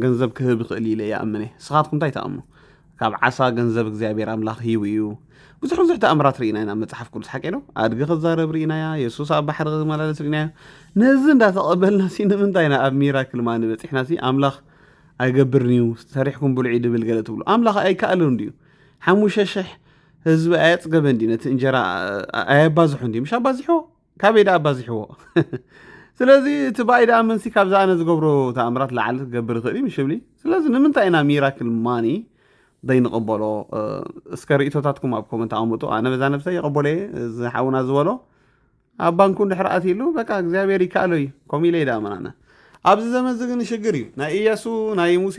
[SPEAKER 1] ገንዘብ ክህብ ይኽእል ኢለ ይኣምነ። ንስኻትኩም እንታይ ተኣምኑ? ካብ ዓሳ ገንዘብ እግዚኣብሔር ኣምላኽ ሂቡ እዩ። ብዙሕ ተኣምራት ርኢና ኢና መፅሓፍ ቅዱስ ሓቂ ነው። ኣድጊ ክዛረብ ርኢናያ፣ የሱስ ኣብ ባሕሪ ክመላለስ ርኢናዮ። ነዚ እንዳተቐበልና ንምንታይ ኢና ኣብ ሚራክል ማኒ በፂሕና ኣምላኽ ኣይገብርን እዩ ሰሪሕኩም ብልዒ ድብል ገለ ትብሉ? ኣምላኽ ኣይከኣልን ድዩ? 5,000 ህዝቢ ኣየፅገበን ዲ ነቲ እንጀራ ኣየባዝሑ እንዲ? ምሽ ኣባዚሕዎ? ካበይ ዳ ኣባዚሕዎ? ስለዚ እቲ ባይዳ መንሲ ካብዛ ኣነ ዝገብሮ ተኣምራት ላዓሊ ክገብር ይኽእል እዩ ምሽብሊ። ስለዚ ንምንታይ ኢና ሚራክል ማኒ ዘይንቕበሎ? እስከ ርእቶታትኩም ኣብ ኮመንት ኣቕምጡ። ኣነ በዛ ነብሰይ ይቐበሎ እየ ዝሓውና ዝበሎ ኣብ ባንኩ እንድሕር ኣትይሉ በቃ እግዚኣብሔር ይከኣሎ እዩ ከምኡ ኢለ ይዳእመናነ። ኣብዚ ዘመን እዚ ግን ሽግር እዩ። ናይ ኢያሱ፣ ናይ ሙሴ፣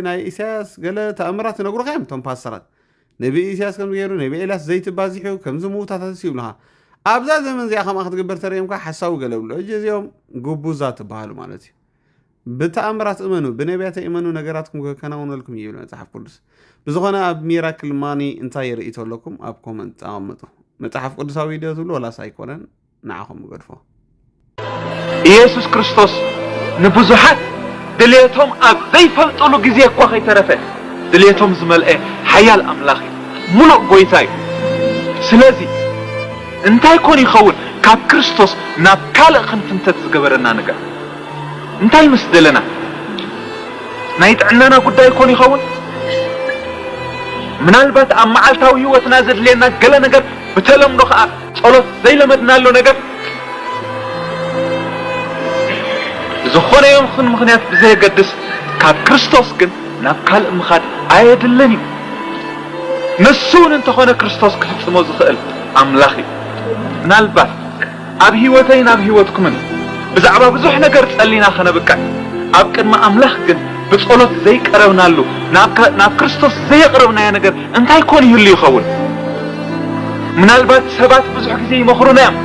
[SPEAKER 1] ናይ ኢሳያስ ገለ ተኣምራት ይነግሩካ እዮም እቶም ፓስተራት። ነቢ ኢሳያስ ከም ገይሩ ነቢ ኤልያስ ዘይትባዚሑ ከምዚ ምውታታት ይብልኻ። ኣብዛ ዘመን እዚኣ ከምኣ ክትግበር ተርእዮምካ ሓሳቡ ገለ ብሎ እጅ እዚኦም ጉቡዛ ትበሃሉ ማለት እዩ። ብተኣምራት እመኑ፣ ብነቢያተ እመኑ፣ ነገራትኩም ከከናውነልኩም ይብል መፅሓፍ ቅዱስ። ብዝኾነ ኣብ ሚራክል ማኒ እንታይ የርኢ ተለኩም ኣብ ኮመንት ኣቐምጡ። መፅሓፍ ቅዱሳዊ ዶ ትብሉ ወላስ ኣይኮነን? ንዓኹም ገድፎ።
[SPEAKER 6] ኢየሱስ ክርስቶስ ንብዙሓት ድልየቶም ኣብ ዘይፈልጥሉ ግዜ እኳ ከይተረፈ ድልየቶም ዝመልአ ሓያል ኣምላኽ እዩ፣ ሙሉእ ጎይታ እዩ። ስለዚ እንታይ ኮን ይኸውን ካብ ክርስቶስ ናብ ካልእ ክንፍንተት ዝገበረና ነገር እንታይ ምስ ደለና? ናይ ጥዕናና ጉዳይ ኮን ይኸውን? ምናልባት ኣብ መዓልታዊ ህይወትና ዘድልየና ገለ ነገር ብተለምዶ ከዓ ጸሎት ዘይለመድናሎ ነገር ዝኾነ ይኹን ምክንያት ብዘይገድስ ካብ ክርስቶስ ግን ናብ ካልእ ምኻድ ኣየድልን እዩ። ንሱን እንተኾነ ክርስቶስ ክፍጽሞ ዝኽእል ኣምላኽ እዩ። ምናልባት ኣብ ህይወተይ ናብ ህይወትኩምን ብዛዕባ ብዙሕ ነገር ጸሊና ኸነብቃዕ ኣብ ቅድሚ ኣምላኽ ግን ብጸሎት ዘይቀረብናሉ ናብ ክርስቶስ ዘይቀረብናዮ ነገር እንታይ ኮን ይህሉ ይኸውን? ምናልባት ሰባት ብዙሕ ግዜ ይመኽሩና እዮም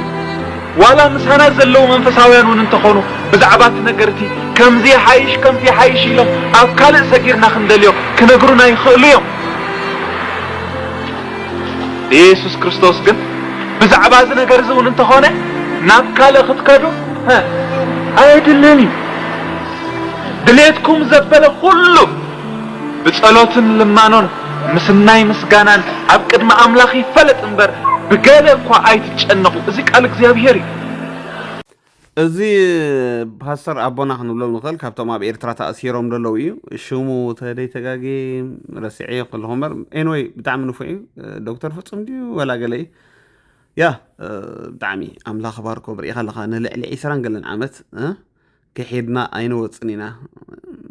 [SPEAKER 6] ዋላ ምሳና ዘለው መንፈሳውያን እውን እንተኾኑ ብዛዕባ እቲ ነገርቲ ከምዚ ሓይሽ ኢሎም ኣብ ካልእ ሰጊርና ክንደልዮ ክነግሩና ይኽእሉ እዮም። ኢየሱስ ክርስቶስ ግን ብዛዕባ እዚ ነገር እዚ እውን እንተኾነ ናብ ካልእ ክትከዱ ኣየድልን እዩ። ድሌትኩም ዘበለ ኩሉ ብጸሎትን ልማኖን ምስናይ ምስጋናን ኣብ ቅድሚ ኣምላኽ ይፈለጥ እምበር ብገለ እኳ ኣይትጨነቁ። እዚ ቃል እግዚኣብሔር እዩ።
[SPEAKER 1] እዚ ፓስተር ኣቦና ክንብሎም ንኽእል ካብቶም ኣብ ኤርትራ ተኣሲሮም ደለው እዩ። ሽሙ ተደይ ተጋጌ ረሲዐ ከለኹ እምበር ኤንወይ ብጣዕሚ ንፉዕ እዩ። ዶክተር ፍጹም ድዩ ወላ ገለ እዩ ያ ብጣዕሚ ኣምላኽ ባርኮ ብሪኢኻ ኣለኻ ንልዕሊ 20 ገለን ዓመት ከሒድና ኣይንወፅን ኢና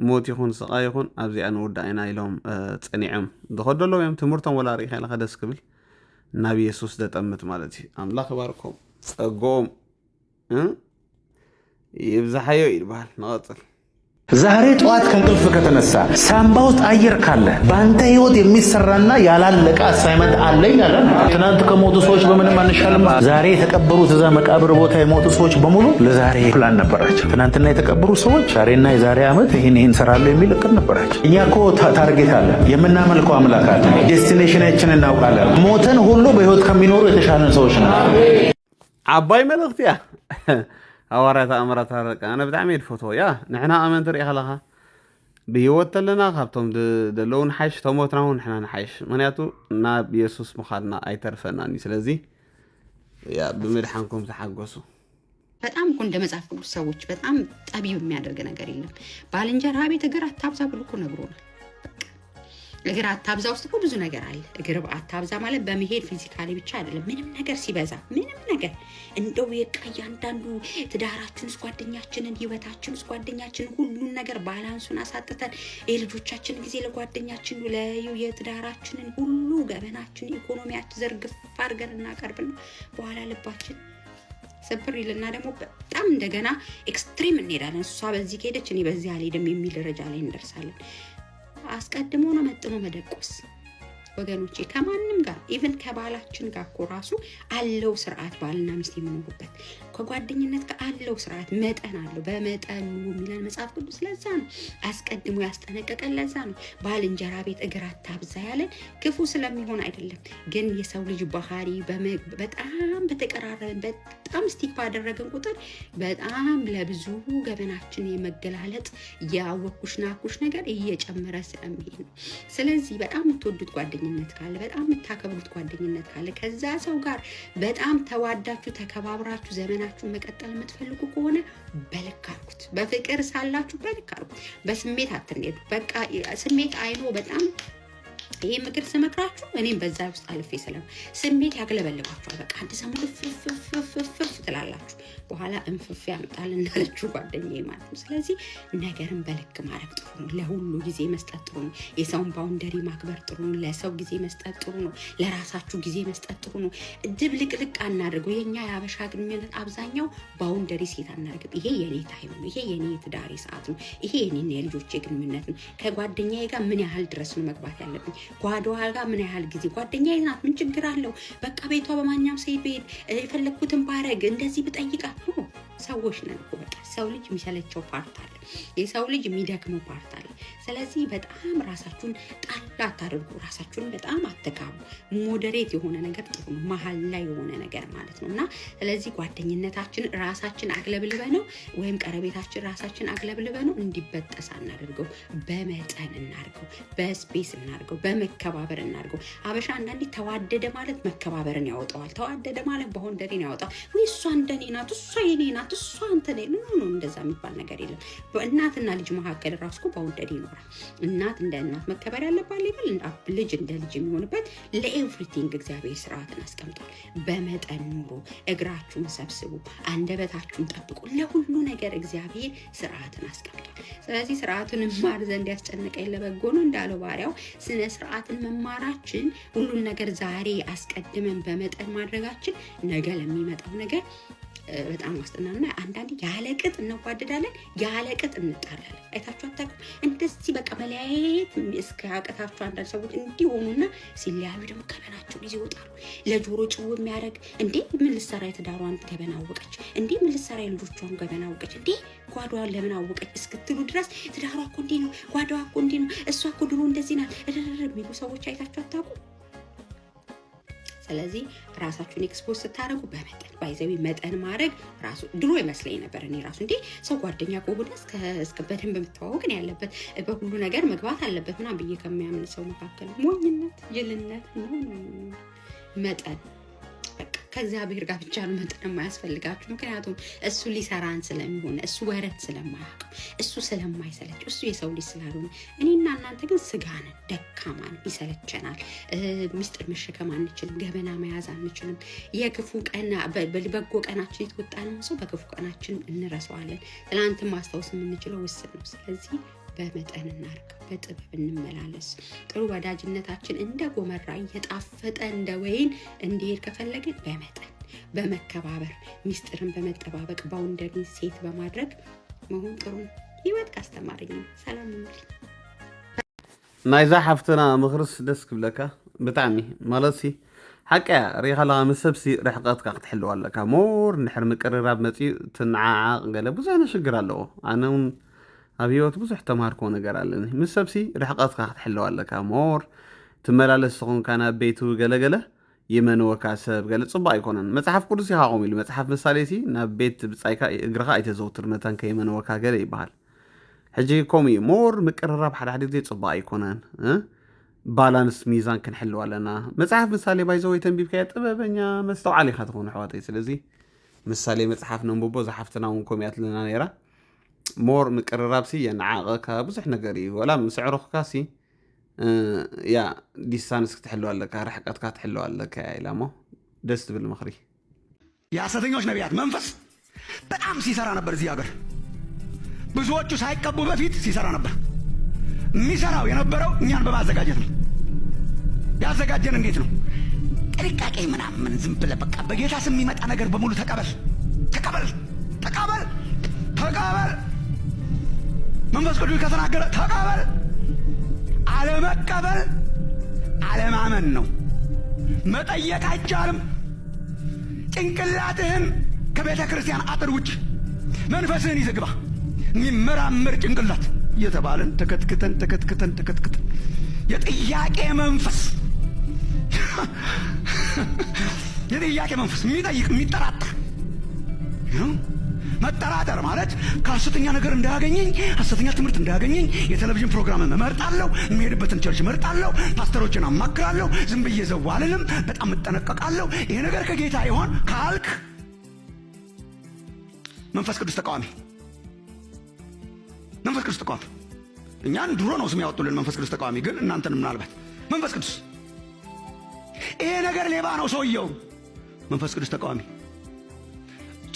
[SPEAKER 1] موت يكون سقاي يكون أبزي أنا ودا أنا يلوم تنعم دخل له يوم تمرتهم ولا ريح على خدس قبل النبي يسوع ده تأمت مالتي أملاك باركم قوم يبزح حيو يبال نقطر
[SPEAKER 7] ዛሬ ጠዋት ከእንቅልፍ ከተነሳ ሳምባ ውስጥ አየር ካለ በአንተ ህይወት የሚሰራና ያላለቀ አሳይመንት አለ ይላል። ትናንት ከሞቱ ሰዎች በምንም አንሻልም። ዛሬ የተቀበሩት እዛ መቃብር ቦታ የሞቱ ሰዎች በሙሉ ለዛሬ ፕላን ነበራቸው። ትናንትና የተቀበሩ ሰዎች ዛሬና የዛሬ ዓመት ይሄን ሰራሉ የሚል እቅድ ነበራቸው። እኛ እኮ ታርጌት አለ፣ የምናመልከው አምላክ አለ፣ ዴስቲኔሽናችንን እናውቃለን። ሞተን ሁሉ በህይወት ከሚኖሩ የተሻለን ሰዎች ነው።
[SPEAKER 1] عباي ملغتيا أورات أمرات هرك أنا بدعمي الفوتو يا نحن أمن تري خلاها بيوت لنا خبطهم دلون حش تموت راهون نحن نحش منياتو ناب يسوس مخالنا أي ترفنا نسلزي يا بمرحنكم تحققوا
[SPEAKER 8] በጣም እኮ እንደመጻፍ ቅዱስ ሰዎች በጣም ጠቢብ የሚያደርግ ነገር የለም። ባልንጀራ ቤት እግር አታብዛ ብሎ እኮ ነግሮናል። እግር አታብዛ ውስጥ እኮ ብዙ ነገር አለ። እግር አታብዛ ማለት በመሄድ ፊዚካሊ ብቻ አይደለም። ምንም ነገር ሲበዛ ምንም ነገር እንደው የእያንዳንዱ ትዳራችን ውስጥ ጓደኛችንን ህይወታችን ውስጥ ጓደኛችንን ሁሉን ነገር ባላንሱን አሳጥተን የልጆቻችን ጊዜ ለጓደኛችን የትዳራችንን ሁሉ ገበናችን ኢኮኖሚያችን ዘርግፍ አድርገን እናቀርብና በኋላ ልባችን ሰብር ይልና ደግሞ በጣም እንደገና ኤክስትሪም እንሄዳለን። እሷ በዚህ ከሄደች እኔ በዚህ አልሄድም የሚል ደረጃ ላይ እንደርሳለን። አስቀድሞ ነው መጥኖ መደቆስ ወገኖቼ ከማንም ጋር ኢቭን ከባላችን ጋር እኮ ራሱ አለው ስርዓት ባልና ሚስት የሚኖሩበት ከጓደኝነት ጋር አለው ስርዓት መጠን አለው። በመጠኑ የሚለን መጽሐፍ ቅዱስ ለዛ ነው አስቀድሞ ያስጠነቀቀን። ለዛ ነው ባልንጀራ ቤት እግር አታብዛ ያለን። ክፉ ስለሚሆን አይደለም፣ ግን የሰው ልጅ ባህሪ በጣም በተቀራረበን በጣም ስቲክ ባደረገን ቁጥር በጣም ለብዙ ገበናችን የመገላለጥ ያወኩሽ ናኩሽ ነገር እየጨመረ ስለሚሄድ ነው። ስለዚህ በጣም የምትወዱት ጓደኝነት ካለ በጣም የምታከብሩት ጓደኝነት ካለ ከዛ ሰው ጋር በጣም ተዋዳችሁ ተከባብራችሁ ዘመናችሁን መቀጠል የምትፈልጉ ከሆነ በልክ አድርጉት። በፍቅር ሳላችሁ በልክ አድርጉት። በስሜት አትንሄዱ። በቃ ስሜት አይኖ በጣም ይሄ ምክር ስመክራችሁ እኔም በዛ ውስጥ አልፌ ሰላም ስሜት ያግለበልባችኋል። በቃ አንድ ሰሞን ፍፍፍፍፍ ትላላችሁ፣ በኋላ እንፍፍ ያመጣል እንዳለችው ጓደኛዬ ማለት ነው። ስለዚህ ነገርን በልክ ማድረግ ጥሩ ነው። ለሁሉ ጊዜ መስጠት ጥሩ ነው። የሰውን ባውንደሪ ማክበር ጥሩ ነው። ለሰው ጊዜ መስጠት ጥሩ ነው። ለራሳችሁ ጊዜ መስጠት ጥሩ ነው። ድብልቅልቅ አናድርገው። የኛ የአበሻ ግንኙነት አብዛኛው ባውንደሪ ሴት አናደርግም። ይሄ የኔ ታይም ነው፣ ይሄ የኔ ትዳሬ ሰዓት ነው፣ ይሄ የኔና የልጆቼ ግንኙነት ነው። ከጓደኛዬ ጋር ምን ያህል ድረስ ነው መግባት ያለብኝ? ጓደዋ ጋር ምን ያህል ጊዜ? ጓደኛዬ ናት፣ ምን ችግር አለው? በቃ ቤቷ በማንኛውም ሰይድ ቤት የፈለኩትን ባረግ እንደዚህ ብጠይቃት ነው። ሰዎች ነን እኮ በቃ ሰው ልጅ የሚሰለቸው ፓርት አለ፣ የሰው ልጅ የሚደክመው ፓርት አለ። ስለዚህ በጣም ራሳችሁን ጣል አታድርጉ፣ ራሳችሁን በጣም አትጋቡ። ሞዴሬት የሆነ ነገር ጥሩ ነው፣ መሀል ላይ የሆነ ነገር ማለት ነው። እና ስለዚህ ጓደኝነታችን ራሳችን አግለብልበ ነው ወይም ቀረቤታችን ራሳችን አግለብልበ ነው እንዲበጠስ አናደርገው። በመጠን እናድርገው፣ በስፔስ እናድርገው፣ በመከባበር እናድርገው። አበሻ አንዳንዴ ተዋደደ ማለት መከባበርን ያወጣዋል፣ ተዋደደ ማለት ባውንደሪን ያወጣል። ወይ እሷ እንደኔ ናት፣ እሷ የኔ ናት፣ እሷ አንተ ነህ። ነው እንደዛ የሚባል ነገር የለም። በእናትና ልጅ መካከል ራሱ እኮ ባውንደሪ ይኖራል። እናት እንደ እናት መከበር ያለባት ሌብል ልጅ እንደ ልጅ የሚሆንበት ለኤቭሪቲንግ እግዚአብሔር ስርዓትን አስቀምጧል። በመጠን ኑሩ፣ እግራችሁን ሰብስቡ፣ አንደበታችሁን ጠብቁ። ለሁሉ ነገር እግዚአብሔር ስርዓትን አስቀምጧል። ስለዚህ ስርዓቱን ማር ዘንድ ያስጨነቀኝ ለበጎ ነው እንዳለው ባሪያው ስነ ስርዓትን መማራችን ሁሉን ነገር ዛሬ አስቀድመን በመጠን ማድረጋችን ነገ ለሚመጣው ነገር በጣም ዋስጥናና አንዳንዴ ያለቅጥ እንዋደዳለን፣ ያለቅጥ እንጣላለን። አይታችሁ አታውቁም? እንደዚህ በቃ መለያየት እስከ አቀታችሁ አንዳንድ ሰዎች እንዲሆኑና ሲለያዩ ደግሞ ገበናቸውን ይዘው ይወጣሉ። ለጆሮ ጭው የሚያደርግ እንዴ ምን ልትሰራ የትዳሯን ገበና አወቀች፣ እንዴ ምን ልትሰራ የልጆቿን ገበና አወቀች፣ እንዴ ጓዳዋን ለምን አወቀች እስክትሉ ድረስ ትዳሯ እኮ እንዲህ ነው፣ ጓዳዋ እኮ እንዲህ ነው፣ እሷ እኮ ድሮ እንደዚህ ናት የሚሉ ሰዎች አይታችሁ አታውቁም? ስለዚህ ራሳችሁን ኤክስፖዝ ስታደርጉ በመጠን ባይዘዊ መጠን ማድረግ ራሱ ድሮ ይመስለኝ ነበር። እኔ ራሱ እንዴ ሰው ጓደኛ ከሆነ እስከ በደንብ የምትተዋወቅ ነው ያለበት፣ በሁሉ ነገር መግባት አለበት ምናምን ብዬ ከሚያምን ሰው መካከል ሞኝነት፣ ጅልነት ነው። መጠን ከእግዚአብሔር ጋር ብቻ ነው መጠን የማያስፈልጋችሁ። ምክንያቱም እሱ ሊሰራን ስለሚሆን፣ እሱ ወረት ስለማያውቅ፣ እሱ ስለማይሰለች፣ እሱ የሰው ልጅ ስላልሆነ፣ እኔና እናንተ ግን ስጋ ነን፣ ደካማ ነን፣ ይሰለቸናል። ሚስጥር መሸከም አንችልም፣ ገበና መያዝ አንችልም። የክፉ ቀና በበጎ ቀናችን የተወጣነው ሰው በክፉ ቀናችን እንረሳዋለን። ትናንትን ማስታወስ የምንችለው ውስን ነው። ስለዚህ በመጠን እናርገው፣ በጥበብ እንመላለስ። ጥሩ ወዳጅነታችን እንደ ጎመራ እየጣፈጠ እንደ ወይን እንዲሄድ ከፈለግን በመጠን በመከባበር ሚስጥርን በመጠባበቅ ባውንደሪ ሴት በማድረግ መሆን ጥሩ ነው። ህይወት ካስተማረኝ ሰላም ነው።
[SPEAKER 1] ናይዛ ሓፍትና ምክርስ ደስ ክብለካ ብጣዕሚ ማለትሲ ሓቂ ሪኢኻ ለኻ ምስ ሰብሲ ርሕቀትካ ክትሕልዋ ኣለካ ሞር ንድሕር ምቅርራብ መፂኡ ትንዓዓቕ ገለ ብዙሕ ነሽግር ኣለዎ ኣነ እውን ኣብ ሂወት ብዙሕ ተምሃርክዎ ነገር ኣለኒ ምስ ሰብሲ ርሕቀትካ ክትሕልዋ ኣለካ ሞር ትመላለስ ዝኾንካ ናብ ቤቱ ገለገለ ይመንወካ ሰብ ገለ ፅቡቅ ኣይኮነን መፅሓፍ ቅዱስ ኢኻ ቆም ኢሉ መፅሓፍ ምሳሌ ሲ ናብ ቤት ብፃይካ እግርኻ ኣይተዘውትር መተን ከይመንወካ ገለ ይበሃል ሕጂ ከምኡ እዩ ሞር ምቅርራብ ሓደ ሓደ ግዜ ፅቡቅ ኣይኮነን ባላንስ ሚዛን ክንሕልው ኣለና መፅሓፍ ምሳሌ ባይዘወይ ተንቢብካዮ ጥበበኛ መስተውዓል ኢኻ ትኾኑ ኣሕዋተይ ስለዚ ምሳሌ መፅሓፍ ነንብቦ ዝሓፍትና እውን ከምኡ እያ ትለና ነይራ ሞር ምቅርራብ ሲ የነዓቐካ ብዙሕ ነገር እዩ ወላ ምስ ዕሩኽካ ሲ ያ ዲስታንስ ክትሕልው ኣለካ ርሕቀትካ ክትሕልው ኣለካ ኢላ ሞ ደስ ትብል ምኽሪ
[SPEAKER 9] የሐሰተኞች ነቢያት መንፈስ በጣም ሲሰራ ነበር እዚህ ሀገር ብዙዎቹ ሳይቀቡ በፊት ሲሰራ ነበር የሚሰራው የነበረው እኛን በማዘጋጀት ነው ያዘጋጀን እንዴት ነው ጥንቃቄ ምናምን ዝም ብለህ በቃ በጌታ ስም የሚመጣ ነገር በሙሉ ተቀበል ተቀበል ተቀበል ተቀበል መንፈስ ቅዱስ ከተናገረ ተቀበል አለመቀበል አለማመን ነው መጠየቅ አይቻልም ጭንቅላትህን ከቤተ ክርስቲያን አጥር ውጭ መንፈስህን ይዘግባ የሚመራመር ጭንቅላት እየተባለን ተከትክተን የጥያቄ መንፈስ የጥያቄ መንፈስ የሚጠይቅ የሚጠራጠር መጠራጠር ማለት ከሐሰተኛ ነገር እንዳያገኘኝ ሐሰተኛ ትምህርት እንዳያገኘኝ የቴሌቪዥን ፕሮግራም እመርጣለሁ የሚሄድበትን ቸርች እመርጣለሁ ፓስተሮችን አማክራለሁ ዝም ብዬ ዘው አልልም በጣም እጠነቀቃለሁ ይሄ ነገር ከጌታ ይሆን ካልክ መንፈስ ቅዱስ ተቃዋሚ መንፈስ ቅዱስ ተቃዋሚ እኛን ድሮ ነው ስም ያወጡልን መንፈስ ቅዱስ ተቃዋሚ ግን እናንተን ምናልባት መንፈስ ቅዱስ ይሄ ነገር ሌባ ነው ሰውየው መንፈስ ቅዱስ ተቃዋሚ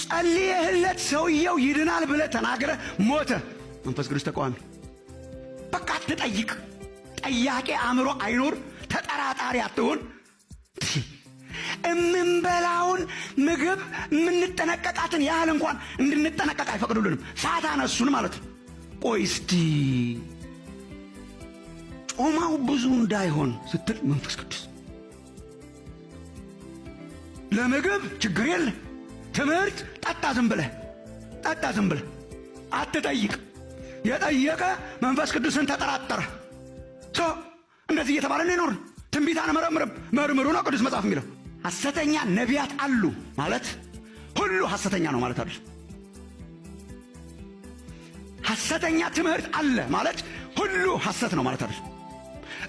[SPEAKER 9] ጸልየህለት ሰውየው ይድናል ብለህ ተናግረህ ሞተ መንፈስ ቅዱስ ተቃዋሚ በቃ አትጠይቅ ጠያቄ አእምሮ አይኖር ተጠራጣሪ አትሆን እምንበላውን ምግብ የምንጠነቀቃትን ያህል እንኳን እንድንጠነቀቅ አይፈቅዱልንም ፋታ ነሱን ማለት ነው ቆይ እስቲ ጮማው ብዙ እንዳይሆን ስትል መንፈስ ቅዱስ ለምግብ ችግር የለ ትምህርት ጠጣ ዝም ብለህ አትጠይቅ የጠየቀ መንፈስ ቅዱስን ተጠራጠረ እንደዚህ እየተባለ ነው ይኖር ትንቢት አንመረምርም መርምሩ ነው ቅዱስ መጽሐፍ የሚለው ሐሰተኛ ነቢያት አሉ ማለት ሁሉ ሐሰተኛ ነው ማለት አይደል ሐሰተኛ ትምህርት አለ ማለት ሁሉ ሐሰት ነው ማለት አይደል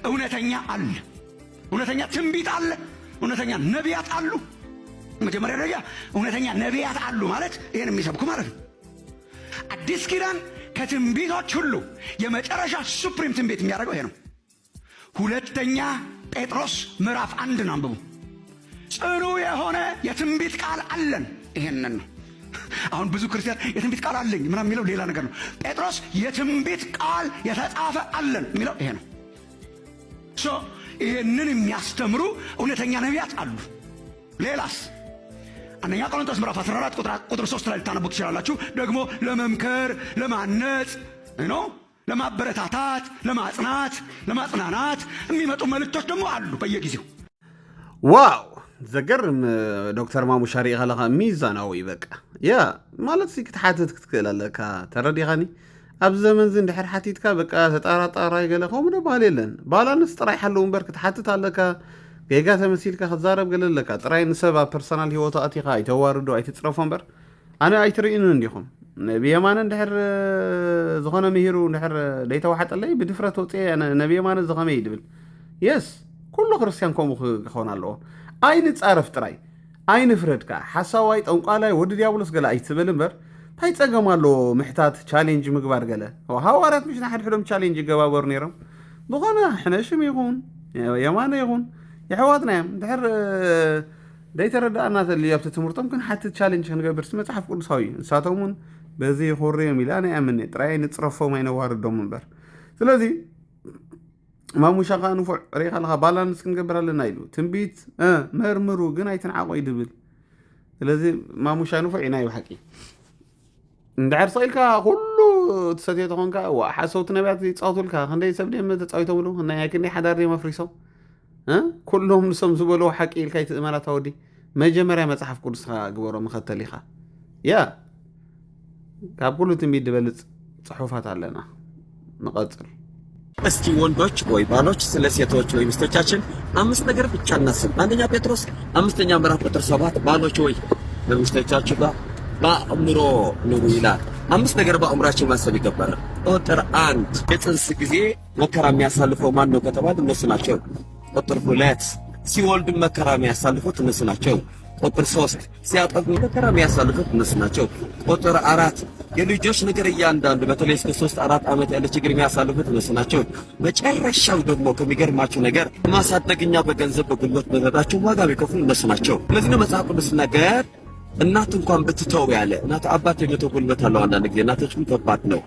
[SPEAKER 9] እውነተኛ አለ እውነተኛ ትንቢት አለ እውነተኛ ነቢያት አሉ መጀመሪያ ደረጃ እውነተኛ ነቢያት አሉ ማለት ይሄን የሚሰብኩ ማለት ነው አዲስ ኪዳን ከትንቢቶች ሁሉ የመጨረሻ ሱፕሪም ትንቢት የሚያደርገው ይሄ ነው ሁለተኛ ጴጥሮስ ምዕራፍ 1 አንብቡ ጽኑ የሆነ የትንቢት ቃል አለን ይሄንን ነው አሁን ብዙ ክርስቲያን የትንቢት ቃል አለኝ ምናምን የሚለው ሌላ ነገር ነው ጴጥሮስ የትንቢት ቃል የተጻፈ አለን የሚለው ይሄ ነው ይሄንን የሚያስተምሩ እውነተኛ ነቢያት አሉ ሌላስ አንደኛ ቆሮንቶስ ምዕራፍ 14 ቁጥር 3 ላይ ልታነቡ ትችላላችሁ ደግሞ ለመምከር ለማነጽ ለማበረታታት ለማጽናናት የሚመጡ መልእክቶች ደግሞ አሉ በየጊዜው
[SPEAKER 1] ዋው ዘገርም ዶክተር ማሙሻ ሪኢኻ ለኻ ሚዛናዊ በቃ ያ ማለት ሲ ክትሓትት ክትክእል ኣለካ ተረዲኻኒ ኣብ ዘመን ዚ እንድሕር ሓቲትካ በቃ ተጣራጣራይ ገለ ከምኡ ደባሃል የለን ባላንስ ጥራይ ሓለዉ እምበር ክትሓትት ኣለካ ገይጋ ተመሲልካ ክትዛረብ ገለ ኣለካ ጥራይ ንሰብ ኣብ ፐርሰናል ሂወቱ ኣቲኻ ኣይተዋርዶ ኣይትፅረፎ እምበር ኣነ ኣይትርኢኑን እንዲኹም ነብየማነ እንድሕር ዝኾነ ምሂሩ እንድሕር ደይተዋሓጠለይ ብድፍረት ወፅየ ነብየማነ ዝኸመይ ድብል የስ ኩሉ ክርስቲያን ከምኡ ክኾን ኣለዎ ኣይንፃረፍ ጥራይ ኣይንፍረድካ ሓሳዋይ ጠንቋላይ ወዲ ዲያብሎስ ገለ ኣይትብል እምበር እንታይ ፀገም ኣለዎ ምሕታት ቻሌንጅ ምግባር ገለ ሃዋርያት ምሽና ሓድሕዶም ቻሌንጅ ይገባበሩ ነይሮም ዝኾነ ሕነሽም ይኹን የማነ ይኹን يحواتنا دحر ديتردأنا اللي يبت تمرتم كن حتى تشالنج خنقبر مصحف قدساوي ساتومون بزي خوري ميلاني امني تراي نتصرفوا ما ينوار الدوم منبر ስለዚህ ማሙሻኻ ንፉዕ ሪኢኻ ኣለኻ ባላንስ ክንገብር ኣለና ኢሉ ትንቢት መርምሩ ግን ኣይትንዓቆይ ድብል ስለዚ ማሙሻ ንፉዕ ኢና እዩ ሓቂ እንድሕር ሰኢልካ ኩሉ ትሰትዮ ተኾንካ ሓሰውቲ ነቢያት ይፃወቱልካ ክንደይ ሰብ ደም ተፃዊቶምሉ ናይ ክንደይ ሓዳር ደም ኣፍሪሶም ኩሎም ንሶም ዝበልዎ ሓቂ ኢልካ ይትእመና ተወዲ መጀመርያ መፅሓፍ ቅዱስካ ግበሮ መኸተል ኢኻ ያ ካብ ኩሉ ትንቢት ድበልፅ ጽሑፋት ኣለና ንቐፅል
[SPEAKER 10] እስቲ ወንዶች ወይ ባሎች ስለ ሴቶች ወይ ሚስቶቻችን 5 ነገር ብቻ እናስብ። አንደኛ ጴጥሮስ 5ኛ ምዕራፍ ቁጥር 7 ባሎች ወይ በሚስቶቻችሁ ጋር በአእምሮ ኑሩ ይላል። 5 ነገር በአእምሯችን ማሰብ ይገባል። ቁጥር 1 የጽንስ ጊዜ መከራ የሚያሳልፈው ማን ነው ከተባለ እነሱ ናቸው። ቁጥር 2 ሲወልዱ መከራ የሚያሳልፉት እነሱ ናቸው። ቁጥር 3 ሲያጠቡ መከራ የሚያሳልፉት እነሱ ናቸው። ቁጥር 4 የልጆች ነገር እያንዳንዱ በተለይ እስከ 3-4 ዓመት ያለ ችግር የሚያሳልፉት እነሱ ናቸው። መጨረሻው ደግሞ ከሚገርማችሁ ነገር ማሳደግኛ በገንዘብ በጉልበት በረዳቸው ዋጋ የሚከፍሉ እነሱ ናቸው። ስለዚህ ነው መጽሐፍ ቅዱስ ነገር እናት እንኳን ብትተው ያለ እናት አባት የመተው ጉልበት አለው። አንዳንድ ጊዜ እናቶችም ከባድ ነው።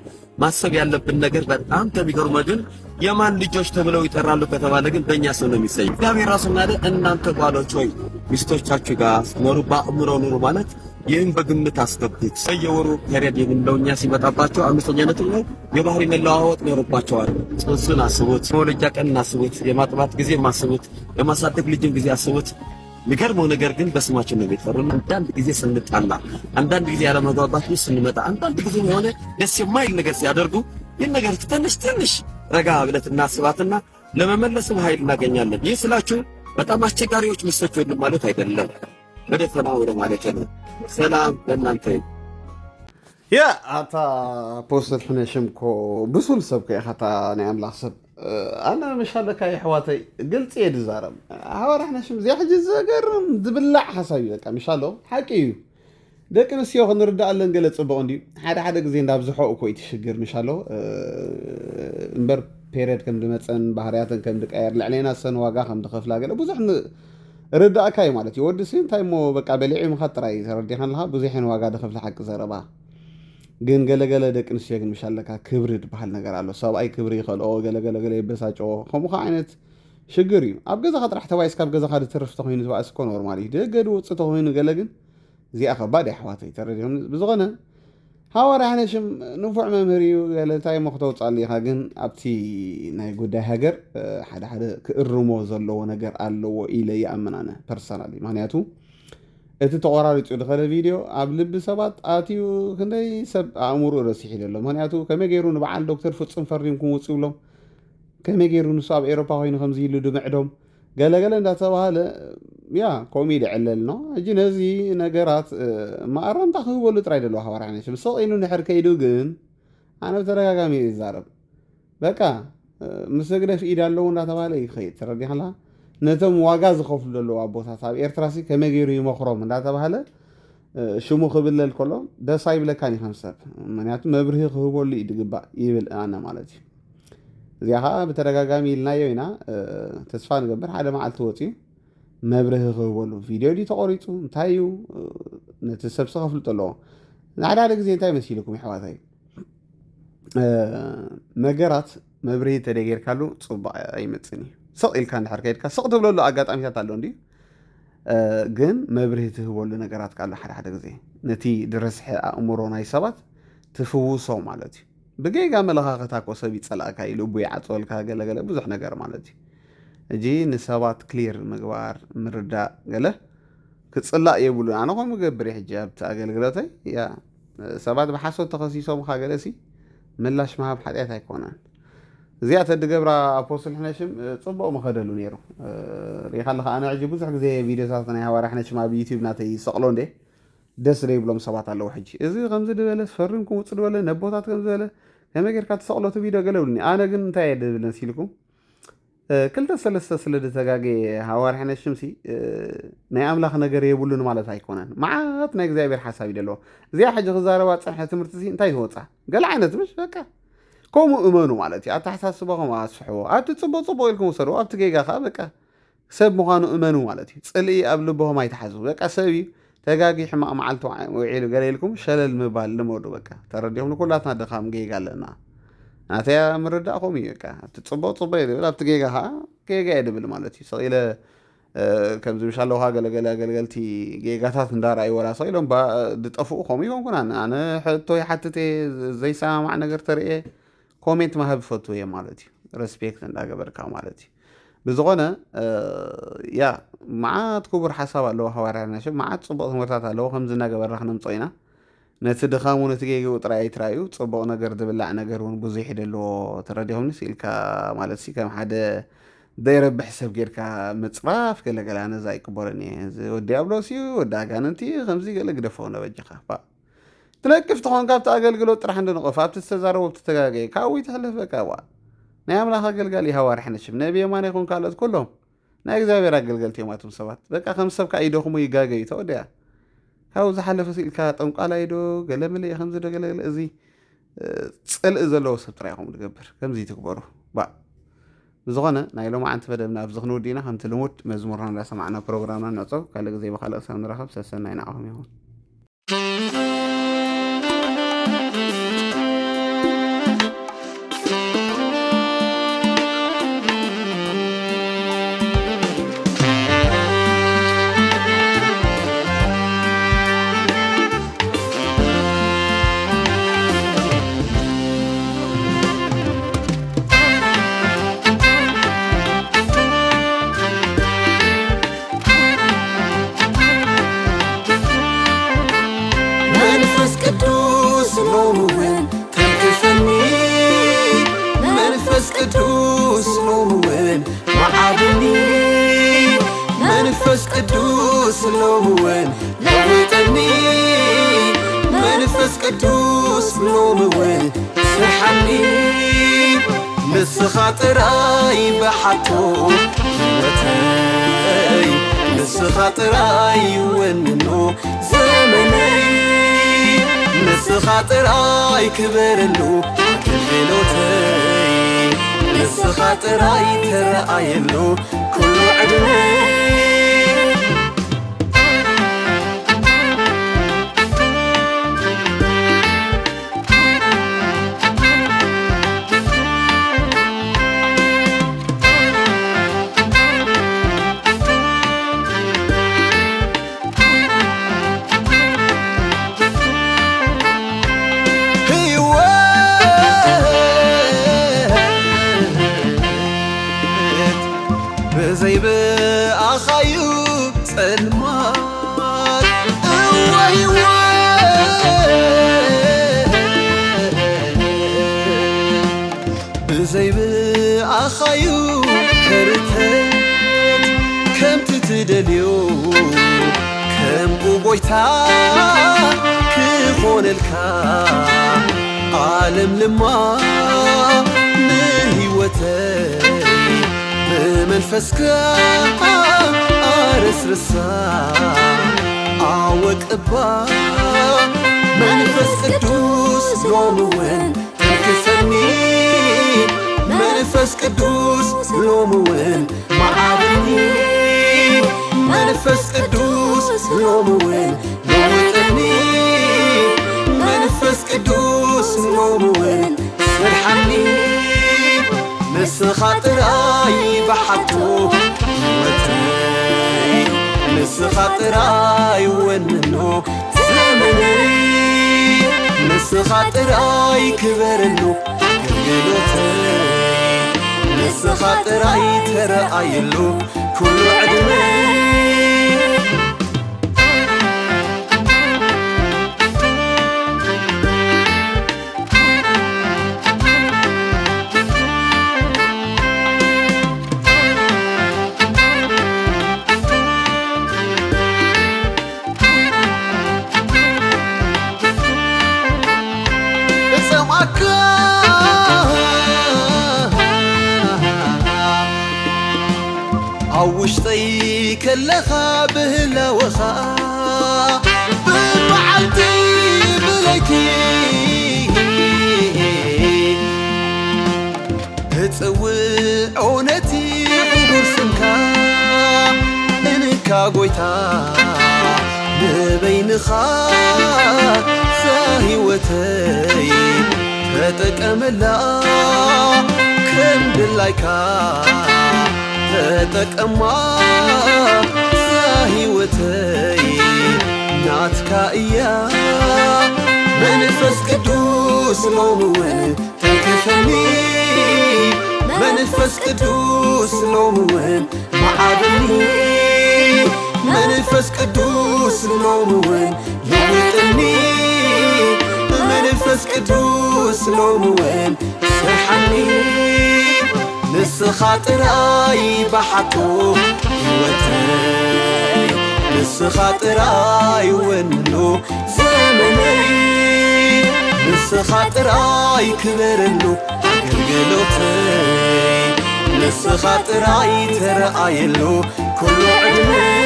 [SPEAKER 10] ማሰብ ያለብን ነገር በጣም ከሚገርመው ግን የማን ልጆች ተብለው ይጠራሉ ከተባለ ግን በእኛ ሰው ነው የሚሰየው። እግዚአብሔር ራሱ ማለት እናንተ ባሎች ሆይ ሚስቶቻችሁ ጋር ኖሩ በአእምሮ ኑሩ ማለት ይህን በግምት አስገቡት። በየወሩ ፔሪየድ የምንለው እኛ ሲመጣባቸው 5ኛ ነጥብ ነው የባህሪ መለዋወጥ ይኖርባቸዋል። ጽንሱን አስቡት፣ መውለጃ ቀን አስቡት፣ የማጥባት ጊዜ አስቡት፣ የማሳደግ ልጅን ጊዜ አስቡት። የሚገርመው ነገር ግን በስማችን ነው ቤተፈሩን አንዳንድ ጊዜ ስንጣላ፣ አንዳንድ ጊዜ ያለመግባባት ውስጥ ስንመጣ፣ አንዳንድ ጊዜ የሆነ ደስ የማይል ነገር ሲያደርጉ ይህን ነገር ትንሽ ረጋ ብለት እናስባትና ለመመለስም ኃይል እናገኛለን። ይህ ስላችሁ በጣም አስቸጋሪዎች ሚስቶች የሉም ማለት አይደለም። በደፈናው ወደ ማለት ነው። ሰላም ለእናንተ
[SPEAKER 1] ያ አታ ፖስተል ሕነሽምኮ ብሱል ሰብ ከኢኻታ ናይ ኣምላኽ ሰብ ኣነ መሻለካ ይሕዋተይ ግልፂ እየ ድዛረብ ሓዋር ሕነሽም እዚያ ሕጂ ዘገርም ዝብላዕ ሓሳብ እዩ በቃ ምሻሎ ሓቂ እዩ ደቂ ኣንስትዮ ክንርዳእ ኣለን ገለ ፅቡቕ እንድዩ ሓደ ግዜ እንዳብዝሖ እኮ ይትሽግር ምሻሎ እምበር ፔሪየድ ከም ድመፀን ባህርያትን ከም ድቀየር ልዕለና ሰን ዋጋ ከም ድኸፍላ ገለ ብዙሕ ርዳእካ እዩ ማለት እዩ ወዲ ሲ እንታይ ሞ በቃ በሊዑ ምኻት ጥራይ ተረዲኻ ኣለኻ ብዙሕን ዋጋ ድኸፍላ ሓቂ ዘረባ ግን ገለገለ ደቂ ኣንስትዮ ግን ምሻለካ ክብሪ ዝበሃል ነገር ኣሎ ሰብኣይ ክብሪ ይኸልኦ ገለገለ ይበሳጭዎ ከምኡ ዓይነት ሽግር እዩ ኣብ ገዛኻ ጥራሕ ተባይስካ ኣብ ገዛኻ ድትርፍ ተኮይኑ ዝበኣስ እኮ ኖርማል እዩ ደገ ድውፅእ ተኮይኑ ገለ ግን እዚኣ ከባድ እያ ኣሕዋተይ ተረዲኹም ብዝኾነ ሓዋርያ ሕነሽም ንፉዕ መምህር እዩ ገለ እንታይ ሞ ክተውፃሉ ኢኻ ግን ኣብቲ ናይ ጉዳይ ሃገር ሓደ ክእርሞ ዘለዎ ነገር ኣለዎ ኢለ ይኣምን ኣነ ፐርሰናሊ ምክንያቱ እቲ ተቆራሪፁ ድኸለ ቪድዮ ኣብ ልቢ ሰባት ኣትዩ ክንደይ ሰብ ኣእምሩ ረሲሕ ኢሉ ኣሎ ምክንያቱ ከመይ ገይሩ ንበዓል ዶክተር ፍፁም ፈሪምኩም ውፅእ ብሎም ከመይ ገይሩ ንሱ ኣብ ኤሮፓ ኮይኑ ከምዚ ኢሉ ድምዕዶም ገለገለ እንዳተባሃለ ያ ኮሜዲ ዕለል ነው እጂ ነዚ ነገራት ማእረምታ ክህበሉ ጥራይ ደለዎ ሓዋርያ ሕነሽም ስቕ ኢሉ ንድሕር ከይዱ ግን ኣነ ብተደጋጋሚ ይዛረብ በቃ ምስ እግደፍ ኢድ ኣለዎ እንዳተባሃለ ይኸይድ ተረዲኻ ኣለኻ ነቶም ዋጋ ዝኸፍሉ ዘለዉ ኣቦታት ኣብ ኤርትራሲ ከመይ ገይሩ ይመክሮም እንዳተባሃለ ሽሙ ክብለል ከሎ ደስ ኣይብለካን ከም ሰብ ምክንያቱ መብርሂ ክህበሉ እዩ ድግባእ ይብል ኣነ ማለት እዩ እዚኣ ከዓ ብተደጋጋሚ ኢልናዮ ኢና ተስፋ ንገብር ሓደ መዓልቲ ወፂኡ መብርሂ ክህበሉ ቪድዮ ዲ ተቆሪፁ እንታይ እዩ ነቲ ሰብሲ ከፍልጦ ኣለዎ ንሓደ ግዜ እንታይ መሲልኩም ይሕዋታይ ነገራት መብርሂ ተደጌርካሉ ፅቡቅ ኣይመፅን እዩ ስቕ ኢልካ እንድሕር ከይድካ ስቕ ትብለሉ ኣጋጣሚታት ኣሎ እንዲ ግን መብርሂ ትህበሉ ነገራት ካሎ ሓደ ግዜ ነቲ ድረስሐ ኣእምሮ ናይ ሰባት ትፍውሶ ማለት እዩ ብገይጋ መለኻኸታ ኮ ሰብ ይፀላእካ ኢሉ ቡ ይዓፀወልካ ገለገለ ብዙሕ ነገር ማለት እዩ እጂ ንሰባት ክሊር ምግባር ምርዳእ ገለ ክፅላእ የብሉ ኣነ ከምኡ ገብር እየ ሕጂ ኣብቲ ኣገልግሎተይ ያ ሰባት ብሓሶት ተኸሲሶም ካ ገለሲ ምላሽ መሃብ ሓጢአት ኣይኮነን እዚኣ ተድገብራ ኣፖስትል ሕነሽም ፅቡቅ መኸደሉ ነይሩ ሪኢኻ ኣለኻ ኣነ ሕጂ ብዙሕ ግዜ ቪድዮታት ናይ ሓዋርያ ሕነሽም ኣብ ዩቲብ ናተይ ሰቕሎ እንዴ ደስ ዘይብሎም ሰባት ኣለዉ ሕጂ እዚ ከምዚ ድበለ ፈሪምኩም ውፅእ ድበለ ነቦታት ከም ዝበለ ከመይ ጌርካ ትሰቕሎቱ ቪድዮ ገለ ብሉኒ ኣነ ግን እንታይ እየ ድብለን ሲልኩም 2-3 ስለ ድተጋገየ ሓዋርያ ሕነሽም ሲ ናይ ኣምላኽ ነገር የብሉን ማለት ኣይኮነን መዓት ናይ እግዚኣብሔር ሓሳብ እዩ ደለዎ እዚኣ ሕጂ ክዛረባ ፀንሐ ትምህርቲ ሲ እንታይ ትወፃ ገለ ዓይነት ምሽ በቃ ከምኡ እመኑ ማለት እዩ ኣተሓሳስበኹም ኣስሕዎ ኣብቲ ፅቡቅ ኢልኩም ውሰድዎ ኣብቲ ጌጋ ከዓ በቃ ሰብ ምዃኑ እመኑ ማለት እዩ ፅልኢ ኣብ ልቦኹም ኣይተሓዙ በቃ ሰብ እዩ ተጋጊ ሕማቕ መዓልቲ ውዒሉ ገለ ኢልኩም ሸለል ምባል ልመዱ በቃ ተረዲኹም ንኩላትና ድኻም ጌጋ ኣለና ናተያ ምርዳእኹም እዩ በቃ ጽቡቕ ይብል ኣብቲ ጌጋ ይድብል ማለት እዩ ሰቂለ ከምዚ ምሻለሁ ገለገለ አገልገልቲ ጌጋታት እንዳራእዩ ወላ ሰቂሎም ድጠፍኡ ከምኡ ይኮንኩን ኣነ ሕቶ ይሓትተ ዘይሰማማዕ ነገር ተርእየ ኮሜንት ማህብ ፈቱ እየ ማለት እዩ ሬስፔክት እንዳገበርካ ማለት እዩ ብዝኾነ ያ መዓት ክቡር ሓሳብ ኣለዎ ሃዋርያና ሸብ መዓት ጽቡቕ ትምህርታት ኣለዎ ከምዚ እናገበርና ክነምፆ ኢና ነቲ ድኻሙ ነቲ ጌግኡ ጥራይ ኣይትራእዩ ጽቡቕ ነገር ዝብላዕ ነገር እውን ብዙሕ ይደልዎ ተረዲኹምኒ ስኢልካ ማለት ሲ ከም ሓደ ዘይረብሕ ሰብ ጌርካ ምፅራፍ ገለገላ ነዛ ይቅበለኒ ወዲ ኣብሎስ እዩ ወዲ ኣጋንንቲ ከምዚ ገለ ግደፎ ነበጅኻ ትነቅፍ ትኾን ካብቲ ኣገልግሎት ጥራሕ እንድንቕፍ ኣብቲ ዝተዛረቦ ብትተጋገየ ካብኡ ይትሕልፍ በቃ ናይ ኣምላኽ ኣገልጋሊ ሃዋርያ ነሽብ ነቢይ የማን ይኹን ካልኦት ኩሎም ናይ እግዚኣብሔር ኣገልገልቲ እዮማቶም ሰባት በቃ ከም ሰብካ ይደኽሙ ይጋገዩ ተወድያ ካብኡ ዝሓለፈ ስኢልካ ጠንቋላ ኢዶ ገለመለ ከምዚ ዶ ገለገለ እዚ ፅልእ ዘለዎ ሰብ ጥራይኹም ትገብር ከምዚ ትግበሩ ብዝኾነ ናይ ሎማ ዓንቲ መደብና ኣብዚ ክንውዲና ከምቲ ልሙድ መዝሙርና እንዳሰማዕና ፕሮግራምና ንዕፀብ ካልእ ግዜ ብካልእ ሰብ ንረኸብ ሰሰናይ ንዓኹም ይኹን
[SPEAKER 11] መንፈስ ቅዱስ ሎምውን ለውጠኒ መንፈስ ቅዱስ ሎምውን ስርሐኒ ንስኻ ጥራይ በሓቶ ወተይ ንስኻ ጥራይ ወንኖ ዘመነይ ንስኻ ጥራይ ክበረሉ አገልግሎተይ ንስኻ ጥራይ ተረኣየሉ ኩሉ ዕድመይ ዘይብኣኻዩ ጸልማት እዋይወ ብዘይብኣኻዩ ከርተት ከምቲ ትደልዮ ከምኡ ጎይታ ክኾነልካ ዓለም ልማ ንህይወተይ በመንፈስካ አረስርሳ አወቅባ መንፈስ ቅዱስ ሎምውን ተንክሰኒ መንፈስ ቅዱስ ሎምውን ማዓድኒ መንፈስ ቅዱስ ሎምውን ለውጠኒ መንፈስ ቅዱስ ሎምውን ስርሐኒ ንስኻ ጥራይ በሓቶ ወተይ ንስኻ ጥራይ ወንኖ ዘመነይ ንስኻ ጥራይ ክበረሉ አገልግሎተይ ንስኻ ጥራይ ተረኣየሉ ኩሉ ዕድመይ አውሽጠይ ከለኻ ብህላወኻ ብመዓልቲ ብለይቲ እፅውዖ ነቲ ዕቡር ስምካ እንካ ጎይታ ንበይንኻ ዛ ህይወተይ ተጠቀመላ ድላይካ ተጠቀማ ህይወተይ ናትካ እያ መንፈስ ቅዱስ ሎምውን ተንከፈኒ መንፈስ ቅዱስ ሎምውን ማዓድኒ መንፈስ ቅዱስ ሎምውን ይውጥኒ መንፈስ ቅዱስ ሎምውን ስርሐኒ ንስኻ ጥራይ ባሓቶ ህይወተይ ንስኻ ጥራይ ወንሎ ዘመነይ ንስኻ ጥራይ ክበረሉ አገልግሎተይ ንስኻ ጥራይ ተረአየሉ ኩሉ ዕድመይ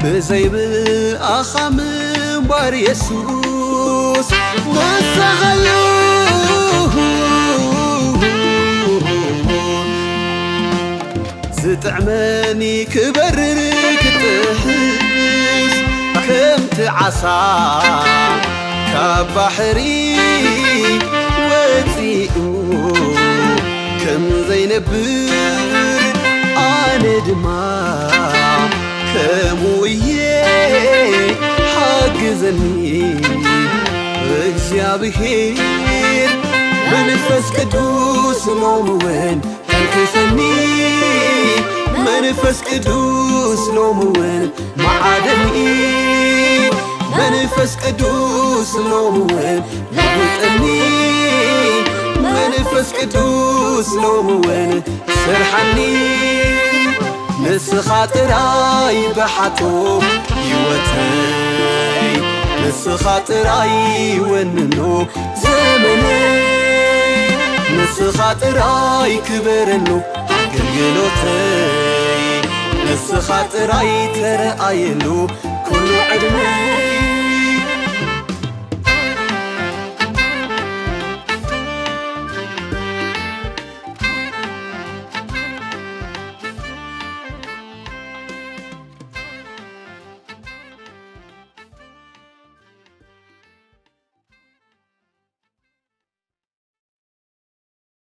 [SPEAKER 11] بزيبل أخام بار يسوس نسغيو زتعماني كبرر كتحس كمت عصا كبحري وتيئو كم زينبر أنا دماغ كمويه حاجزني እግዚአብሔር መንፈስ ቅዱስ ሎምውን ተንከፈኒ መንፈስ ቅዱስ ሎምውን ማዓደኒ መንፈስ ቅዱስ ሎምውን ለውጠኒ መንፈስ ቅዱስ ሎምውን ስርሐኒ ንስኻ ጥራይ ባሓቶ ህይወተይ ንስኻ ጥራይ ወንኖ ዘመነይ ንስኻ ጥራይ ክበረሉ አገልግሎተይ ንስኻ ጥራይ ተረአየሉ ኩሉ ዕድመይ